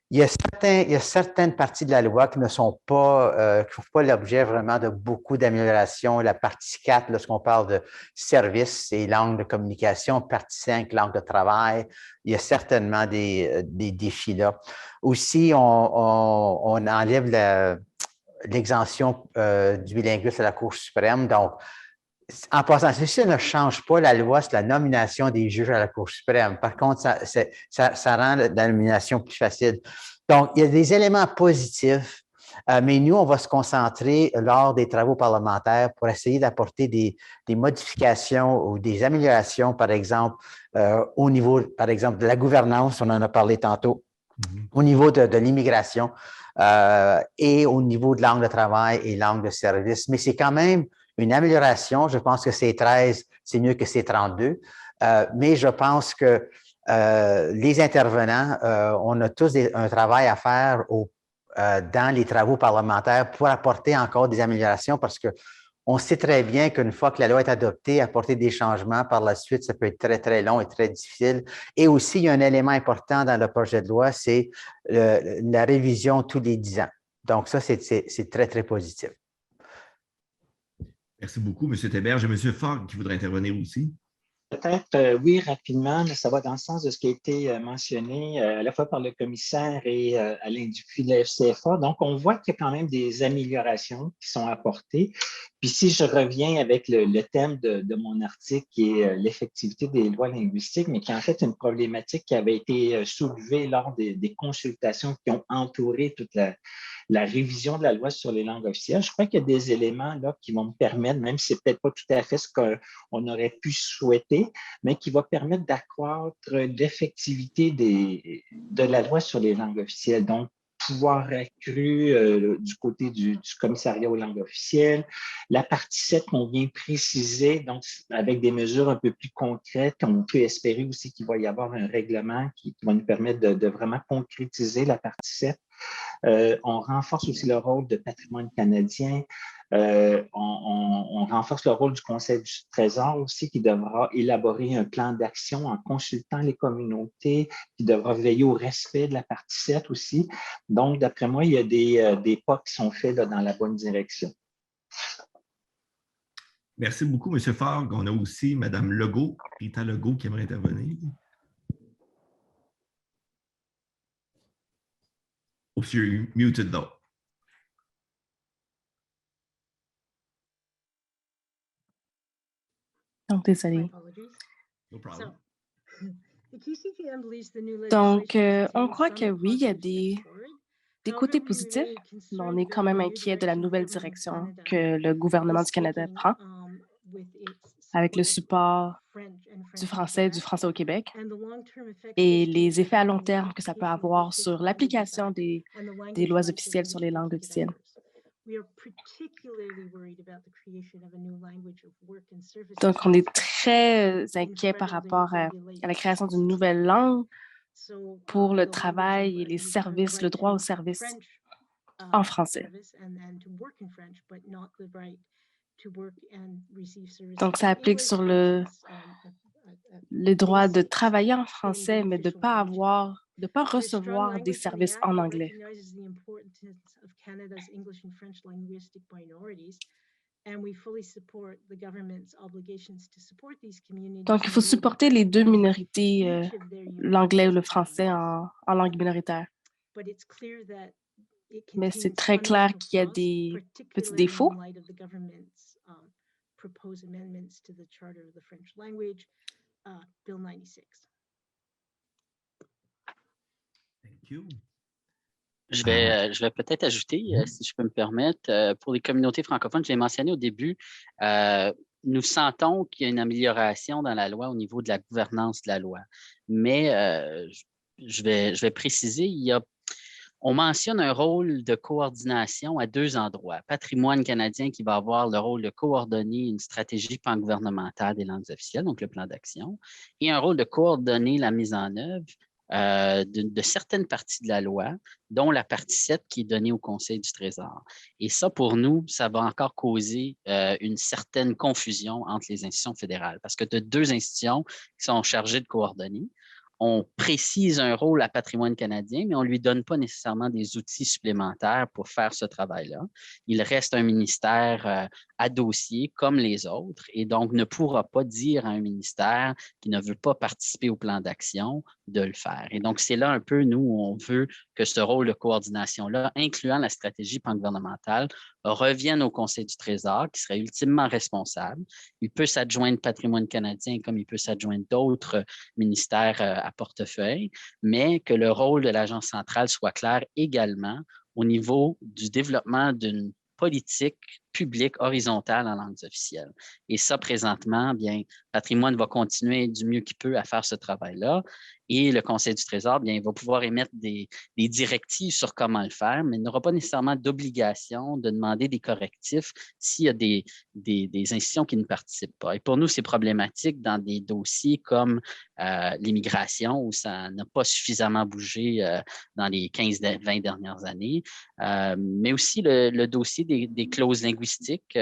Il y a certaines parties de la loi qui ne sont pas, qui font pas l'objet vraiment de beaucoup d'améliorations. La partie 4, lorsqu'on parle de services et langues de communication, partie 5, langue de travail, il y a certainement des défis là. Aussi, on enlève l'exemption du bilinguisme à la Cour suprême. Donc, en passant, ceci ne change pas la loi sur la nomination des juges à la Cour suprême. Par contre, ça rend la nomination plus facile. Donc, il y a des éléments positifs, mais nous, on va se concentrer lors des travaux parlementaires pour essayer d'apporter des modifications ou des améliorations, par exemple, au niveau, par exemple, de la gouvernance, on en a parlé tantôt, au niveau de l'immigration et au niveau de langue de travail et langue de service. Mais c'est quand même une amélioration. Je pense que C-13, c'est mieux que C-32. Mais je pense que les intervenants, on a tous un travail à faire dans les travaux parlementaires pour apporter encore des améliorations parce que on sait très bien qu'une fois que la loi est adoptée, apporter des changements par la suite, ça peut être très, très long et très difficile. Et aussi, il y a un élément important dans le projet de loi, c'est la révision tous les 10 ans. Donc ça, c'est très, très positif. Merci beaucoup, M. Théberge. Et M. Fogg qui voudrait intervenir aussi. Peut-être, oui, rapidement, mais ça va dans le sens de ce qui a été mentionné à la fois par le commissaire et Alain Dupuis de la FCFA. Donc, on voit qu'il y a quand même des améliorations qui sont apportées. Puis si je reviens avec le thème de mon article qui est l'effectivité des lois linguistiques, mais qui est en fait une problématique qui avait été soulevée lors des consultations qui ont entouré toute la révision de la loi sur les langues officielles. Je crois qu'il y a des éléments là qui vont me permettre, même si ce n'est peut-être pas tout à fait ce qu'on aurait pu souhaiter, mais qui va permettre d'accroître l'effectivité de la loi sur les langues officielles. Donc, pouvoir accru du côté du commissariat aux langues officielles. La partie 7 qu'on vient préciser, donc avec des mesures un peu plus concrètes, on peut espérer aussi qu'il va y avoir un règlement qui va nous permettre de vraiment concrétiser la partie 7. On renforce aussi le rôle de patrimoine canadien. On renforce le rôle du Conseil du Trésor aussi, qui devra élaborer un plan d'action en consultant les communautés, qui devra veiller au respect de la partie 7 aussi. Donc, d'après moi, il y a des pas qui sont faits là, dans la bonne direction. Merci beaucoup, M. Fogg. On a aussi Mme Legault, Rita Legault, qui aimerait intervenir. Oops, you're muted though. Donc, désolé. No problem. Donc, on croit que oui, il y a des côtés positifs, mais on est quand même inquiet de la nouvelle direction que le gouvernement du Canada prend avec le support du français au Québec et les effets à long terme que ça peut avoir sur l'application des lois officielles sur les langues officielles. Donc, on est très inquiet par rapport à la création d'une nouvelle langue pour le travail et les services, le droit aux services en français. Donc, ça applique sur le droit de travailler en français, mais de ne pas recevoir des services en anglais. Donc, il faut supporter les deux minorités, l'anglais ou le français en langue minoritaire. Mais c'est très clair qu'il y a des petits défauts. Thank you. Je vais peut-être ajouter, si je peux me permettre, pour les communautés francophones, je l'ai mentionné au début, nous sentons qu'il y a une amélioration dans la loi au niveau de la gouvernance de la loi. Mais je vais préciser, on mentionne un rôle de coordination à deux endroits. Patrimoine canadien qui va avoir le rôle de coordonner une stratégie pangouvernementale des langues officielles, donc le plan d'action, et un rôle de coordonner la mise en œuvre de certaines parties de la loi, dont la partie 7 qui est donnée au Conseil du Trésor. Et ça, pour nous, ça va encore causer une certaine confusion entre les institutions fédérales, parce que tu as deux institutions qui sont chargées de coordonner. On précise un rôle à Patrimoine canadien, mais on ne lui donne pas nécessairement des outils supplémentaires pour faire ce travail-là. Il reste un ministère à dossier comme les autres et donc ne pourra pas dire à un ministère qui ne veut pas participer au plan d'action de le faire. Et donc, c'est là un peu, nous, où on veut que ce rôle de coordination-là, incluant la stratégie pangouvernementale, revienne au Conseil du Trésor, qui serait ultimement responsable. Il peut s'adjoindre Patrimoine canadien comme il peut s'adjoindre d'autres ministères à portefeuille, mais que le rôle de l'Agence centrale soit clair également au niveau du développement d'une politique publique horizontale en langues officielles. Et ça, présentement, bien, Patrimoine va continuer du mieux qu'il peut à faire ce travail-là. Et le Conseil du Trésor, bien, il va pouvoir émettre des directives sur comment le faire, mais il n'aura pas nécessairement d'obligation de demander des correctifs s'il y a des institutions qui ne participent pas. Et pour nous, c'est problématique dans des dossiers comme l'immigration, où ça n'a pas suffisamment bougé dans les 15-20 dernières années, mais aussi le dossier des clauses linguistiques qui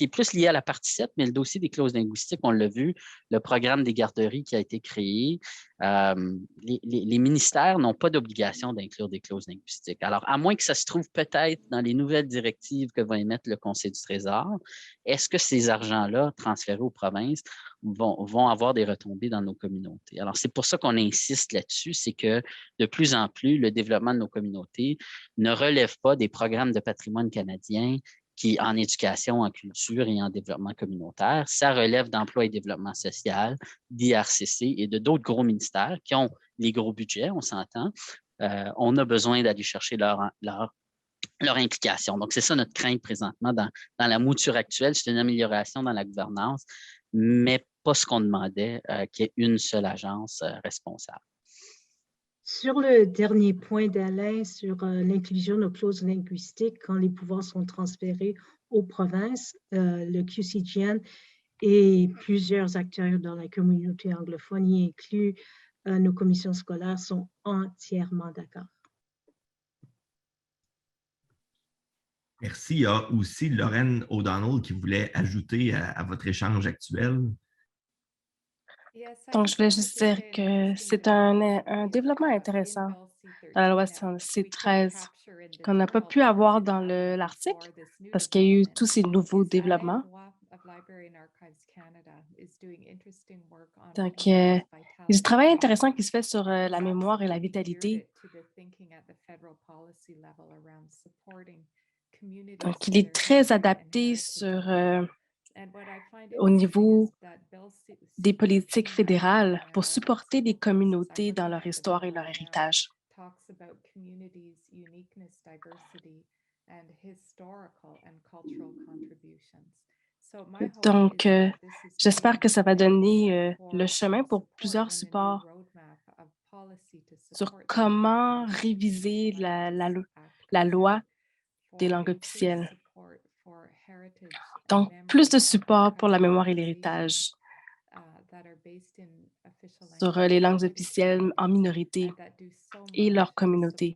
est plus lié à la partie 7, mais le dossier des clauses linguistiques, on l'a vu, le programme des garderies qui a été créé, les ministères n'ont pas d'obligation d'inclure des clauses linguistiques. Alors, à moins que ça se trouve peut-être dans les nouvelles directives que va émettre le Conseil du Trésor, est-ce que ces argents-là transférés aux provinces vont avoir des retombées dans nos communautés? Alors, c'est pour ça qu'on insiste là-dessus, c'est que de plus en plus, le développement de nos communautés ne relève pas des programmes de patrimoine canadien qui en éducation, en culture et en développement communautaire. Ça relève d'emploi et développement social, d'IRCC et de d'autres gros ministères qui ont les gros budgets, on s'entend. On a besoin d'aller chercher leur implication. Donc, c'est ça notre crainte présentement dans la mouture actuelle. C'est une amélioration dans la gouvernance, mais pas ce qu'on demandait, qu'il y ait une seule agence responsable. Sur le dernier point d'Alain sur l'inclusion de clauses linguistiques quand les pouvoirs sont transférés aux provinces, le QCGN et plusieurs acteurs dans la communauté anglophone, y inclus nos commissions scolaires, sont entièrement d'accord. Merci. Il y a aussi Lorraine O'Donnell qui voulait ajouter à votre échange actuel. Donc, je voulais juste dire que c'est un développement intéressant dans la loi C-13 qu'on n'a pas pu avoir dans l'article parce qu'il y a eu tous ces nouveaux développements. Donc, il y a du travail intéressant qui se fait sur la mémoire et la vitalité. Donc, il est très adapté au niveau des politiques fédérales pour supporter les communautés dans leur histoire et leur héritage. Donc, j'espère que ça va donner le chemin pour plusieurs supports sur comment réviser la loi des langues officielles. Donc, plus de support pour la mémoire et l'héritage sur les langues officielles en minorité et leur communauté.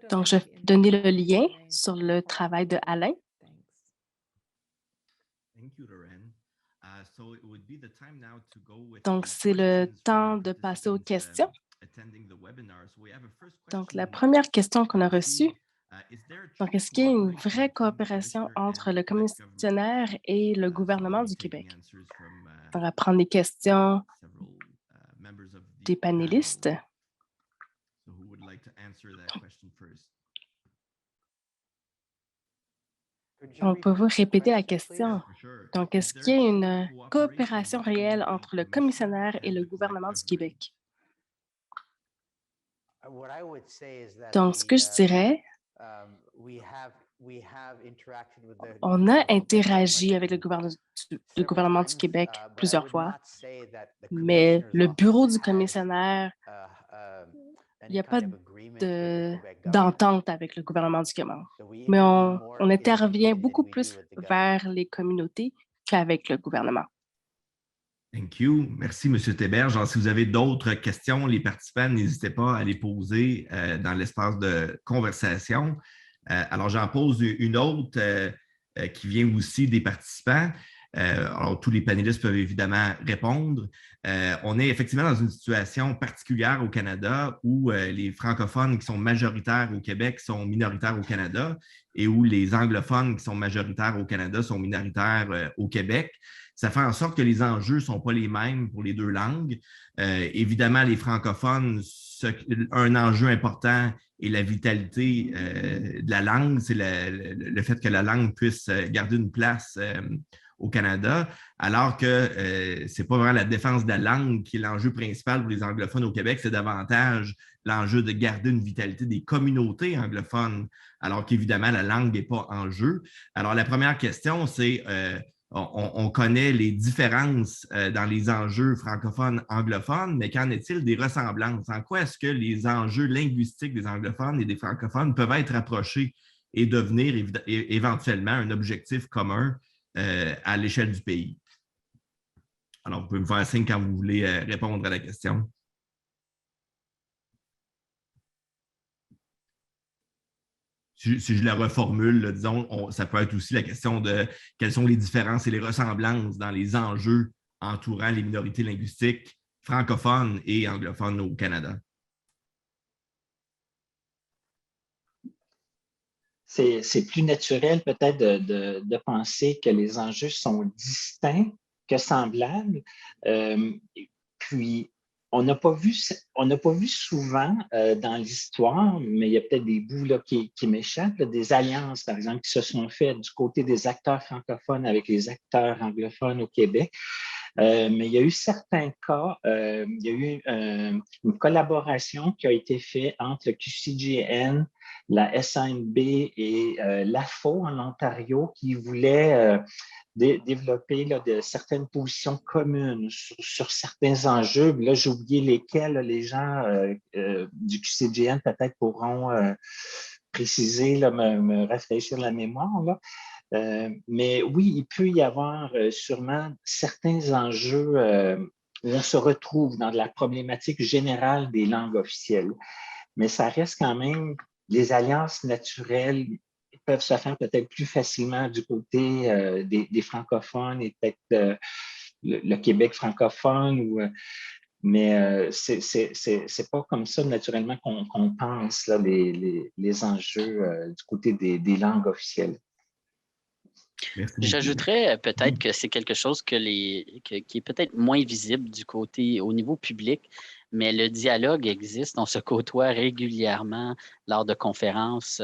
Donc, je vais donner le lien sur le travail de Alain. Donc, c'est le temps de passer aux questions. Donc, la première question qu'on a reçue, donc, est-ce qu'il y a une vraie coopération entre le commissionnaire et le gouvernement du Québec? On va prendre les questions des panélistes. Donc, pouvez-vous répéter la question? Donc, est-ce qu'il y a une coopération réelle entre le commissionnaire et le gouvernement du Québec? Donc, ce que je dirais, on a interagi avec le gouvernement du Québec plusieurs fois, mais le bureau du commissionnaire, il n'y a pas d'entente avec le gouvernement du Québec. Mais on intervient beaucoup plus vers les communautés qu'avec le gouvernement. Thank you. Merci, M. Théberge. Si vous avez d'autres questions, les participants, n'hésitez pas à les poser dans l'espace de conversation. Alors, j'en pose une autre qui vient aussi des participants. Alors, tous les panélistes peuvent évidemment répondre. On est effectivement dans une situation particulière au Canada où les francophones qui sont majoritaires au Québec sont minoritaires au Canada et où les anglophones qui sont majoritaires au Canada sont minoritaires au Québec. Ça fait en sorte que les enjeux ne sont pas les mêmes pour les deux langues. Évidemment, les francophones, un enjeu important est la vitalité de la langue, c'est le fait que la langue puisse garder une place au Canada, alors que ce n'est pas vraiment la défense de la langue qui est l'enjeu principal pour les anglophones au Québec, c'est davantage l'enjeu de garder une vitalité des communautés anglophones, alors qu'évidemment, la langue n'est pas en jeu. Alors, la première question, c'est on connaît les différences dans les enjeux francophones-anglophones, mais qu'en est-il des ressemblances? En quoi est-ce que les enjeux linguistiques des anglophones et des francophones peuvent être approchés et devenir éventuellement un objectif commun à l'échelle du pays? Alors, vous pouvez me faire un signe quand vous voulez répondre à la question. Si je la reformule, là, disons, ça peut être aussi la question de quelles sont les différences et les ressemblances dans les enjeux entourant les minorités linguistiques francophones et anglophones au Canada. C'est plus naturel peut-être de penser que les enjeux sont distincts que semblables. Puis, on n'a pas vu souvent dans l'histoire, mais il y a peut-être des bouts là, qui m'échappent, des alliances, par exemple, qui se sont faites du côté des acteurs francophones avec les acteurs anglophones au Québec. Mais il y a eu certains cas, il y a eu une collaboration qui a été faite entre le QCGN, la SANB et l'AFO en Ontario qui voulaient développer là, de certaines positions communes sur certains enjeux. Là, j'ai oublié lesquels là, les gens du QCGN peut-être pourront préciser, là, me rafraîchir la mémoire. Là. Mais oui, il peut y avoir sûrement certains enjeux où on se retrouve dans la problématique générale des langues officielles. Mais ça reste quand même, les alliances naturelles peuvent se faire peut-être plus facilement du côté des francophones et peut-être le Québec francophone. Mais c'est pas comme ça naturellement qu'on pense là, les enjeux du côté des langues officielles. J'ajouterais peut-être que c'est quelque chose qui est peut-être moins visible au niveau public, mais le dialogue existe. On se côtoie régulièrement lors de conférences,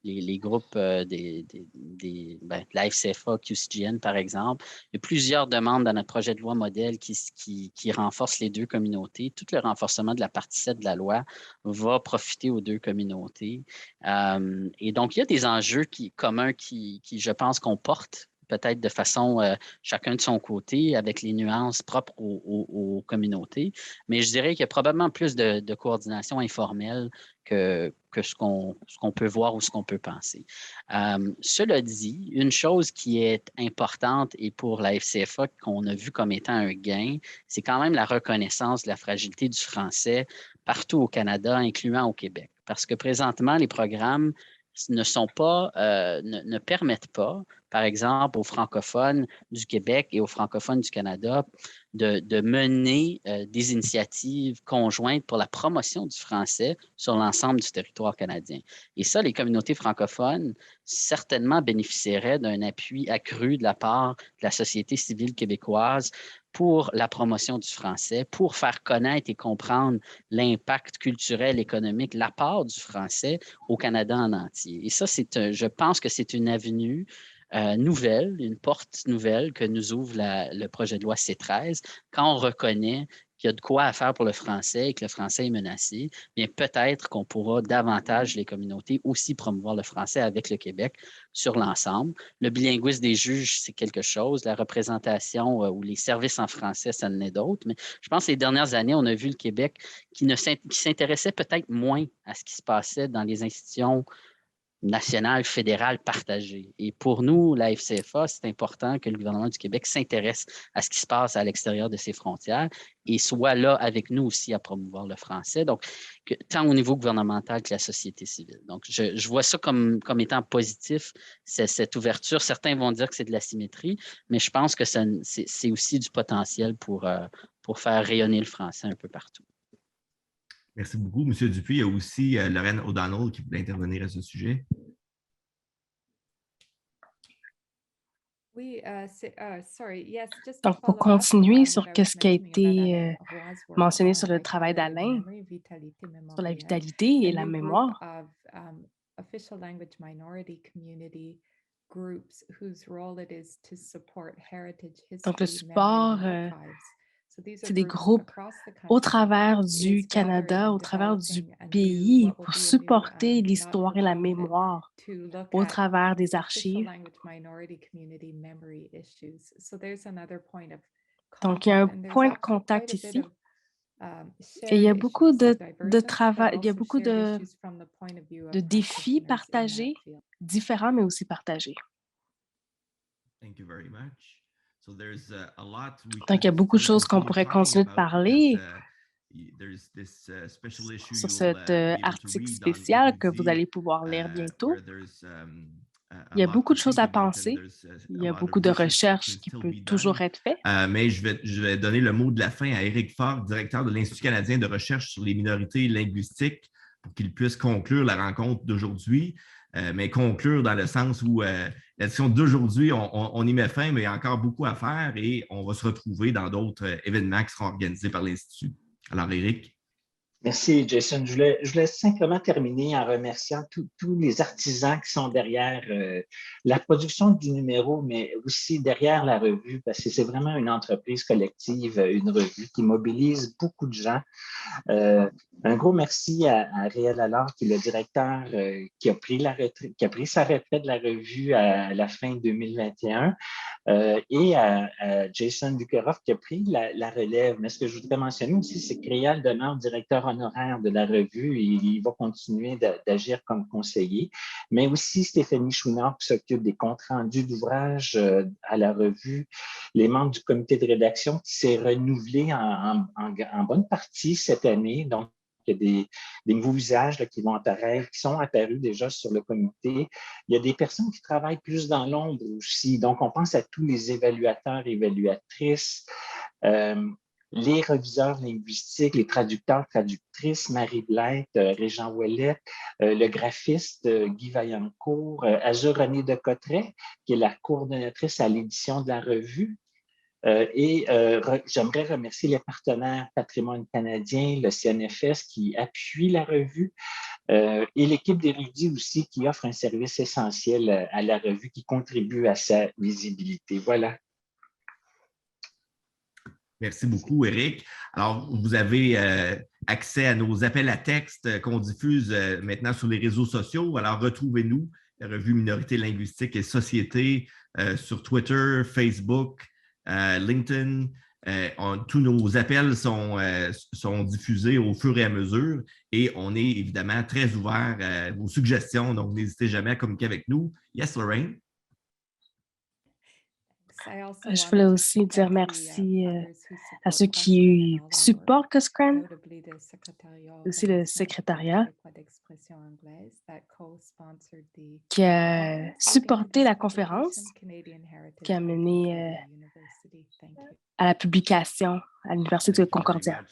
les groupes de la FCFA, QCGN, par exemple. Il y a plusieurs demandes dans notre projet de loi modèle qui renforcent les deux communautés. Tout le renforcement de la partie 7 de la loi va profiter aux deux communautés. Et donc, il y a des enjeux communs qui, je pense, qu'on porte peut-être de façon chacun de son côté, avec les nuances propres aux communautés. Mais je dirais qu'il y a probablement plus de coordination informelle que ce qu'on peut voir ou ce qu'on peut penser. Cela dit, une chose qui est importante et pour la FCFA qu'on a vu comme étant un gain, c'est quand même la reconnaissance de la fragilité du français partout au Canada, incluant au Québec. Parce que présentement, les programmes ne permettent pas, par exemple, aux francophones du Québec et aux francophones du Canada de mener des initiatives conjointes pour la promotion du français sur l'ensemble du territoire canadien. Et ça, les communautés francophones certainement bénéficieraient d'un appui accru de la part de la société civile québécoise pour la promotion du français, pour faire connaître et comprendre l'impact culturel, économique, l'apport du français au Canada en entier. Et ça, je pense que c'est une avenue nouvelle, une porte nouvelle que nous ouvre le projet de loi C13 quand on reconnaît qu'il y a de quoi à faire pour le français et que le français est menacé, bien peut-être qu'on pourra davantage, les communautés, aussi promouvoir le français avec le Québec sur l'ensemble. Le bilinguisme des juges, c'est quelque chose. La représentation ou les services en français, ça en est d'autres. Mais je pense que les dernières années, on a vu le Québec qui s'intéressait peut-être moins à ce qui se passait dans les institutions nationale, fédérale, partagée. Et pour nous, la FCFA, c'est important que le gouvernement du Québec s'intéresse à ce qui se passe à l'extérieur de ses frontières et soit là avec nous aussi à promouvoir le français, donc tant au niveau gouvernemental que la société civile. Donc, je vois ça comme étant positif, cette ouverture. Certains vont dire que c'est de la symétrie, mais je pense que c'est aussi du potentiel pour faire rayonner le français un peu partout. Merci beaucoup, M. Dupuis. Il y a aussi Lorraine O'Donnell qui voulait intervenir à ce sujet. Oui, donc pour continuer sur ce qui a été mentionné sur le travail d'Alain, sur la vitalité et la mémoire, donc le support, c'est des groupes au travers du Canada, au travers du pays, pour supporter l'histoire et la mémoire au travers des archives. Donc, il y a un point de contact ici. Et il y a beaucoup de travail, il y a beaucoup de défis partagés, différents, mais aussi partagés. Donc, il y a beaucoup de choses qu'on pourrait continuer de parler sur cet article spécial que vous allez pouvoir lire bientôt. Il y a beaucoup de choses à penser. Il y a beaucoup de recherches qui peuvent toujours être faites. Mais je vais donner le mot de la fin à Éric Faure, directeur de l'Institut canadien de recherche sur les minorités linguistiques, pour qu'il puisse conclure la rencontre d'aujourd'hui. Mais conclure dans le sens où la discussion d'aujourd'hui, on y met fin, mais il y a encore beaucoup à faire et on va se retrouver dans d'autres événements qui seront organisés par l'Institut. Alors, Éric. Merci, Jason. Je voulais simplement terminer en remerciant tous les artisans qui sont derrière la production du numéro, mais aussi derrière la revue, parce que c'est vraiment une entreprise collective, une revue qui mobilise beaucoup de gens. Un gros merci à Réal Allard, qui est le directeur qui a pris sa retraite de la revue à la fin 2021, et à Jason Bukeroff qui a pris la relève. Mais ce que je voudrais mentionner aussi, c'est que Réal demeure directeur honoraire de la revue et il va continuer d'agir comme conseiller. Mais aussi Stéphanie Chouinard qui s'occupe des comptes rendus d'ouvrage à la revue, les membres du comité de rédaction qui s'est renouvelé en bonne partie cette année. Donc, il y a des nouveaux visages là, qui vont apparaître, qui sont apparus déjà sur le comité. Il y a des personnes qui travaillent plus dans l'ombre aussi. Donc, on pense à tous les évaluateurs et évaluatrices, les reviseurs linguistiques, les traducteurs, traductrices, Marie Blette, Régent Ouellet, le graphiste Guy Vaillancourt, Azur René de Cotteret, qui est la coordonnatrice à l'édition de la revue. J'aimerais remercier les partenaires Patrimoine canadien, le CNFS qui appuie la revue et l'équipe d'érudits aussi qui offre un service essentiel à la revue qui contribue à sa visibilité. Voilà. Merci beaucoup, Éric. Alors, vous avez accès à nos appels à texte qu'on diffuse maintenant sur les réseaux sociaux. Alors, retrouvez-nous, la revue Minorité linguistique et Société, sur Twitter, Facebook, LinkedIn. Tous nos appels sont diffusés au fur et à mesure et on est évidemment très ouvert à vos suggestions. Donc, n'hésitez jamais à communiquer avec nous. Yes, Lorraine? Je voulais aussi dire merci à ceux qui supportent Coscran, aussi le secrétariat qui a supporté la conférence, qui a mené à la publication à l'Université de Concordia.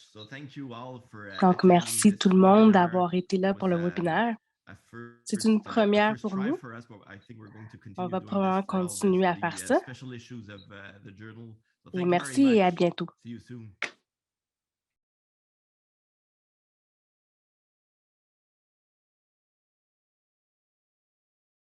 Donc, merci tout le monde d'avoir été là pour le webinaire. C'est une première pour nous. On va probablement continuer à faire ça. Et merci et à bientôt.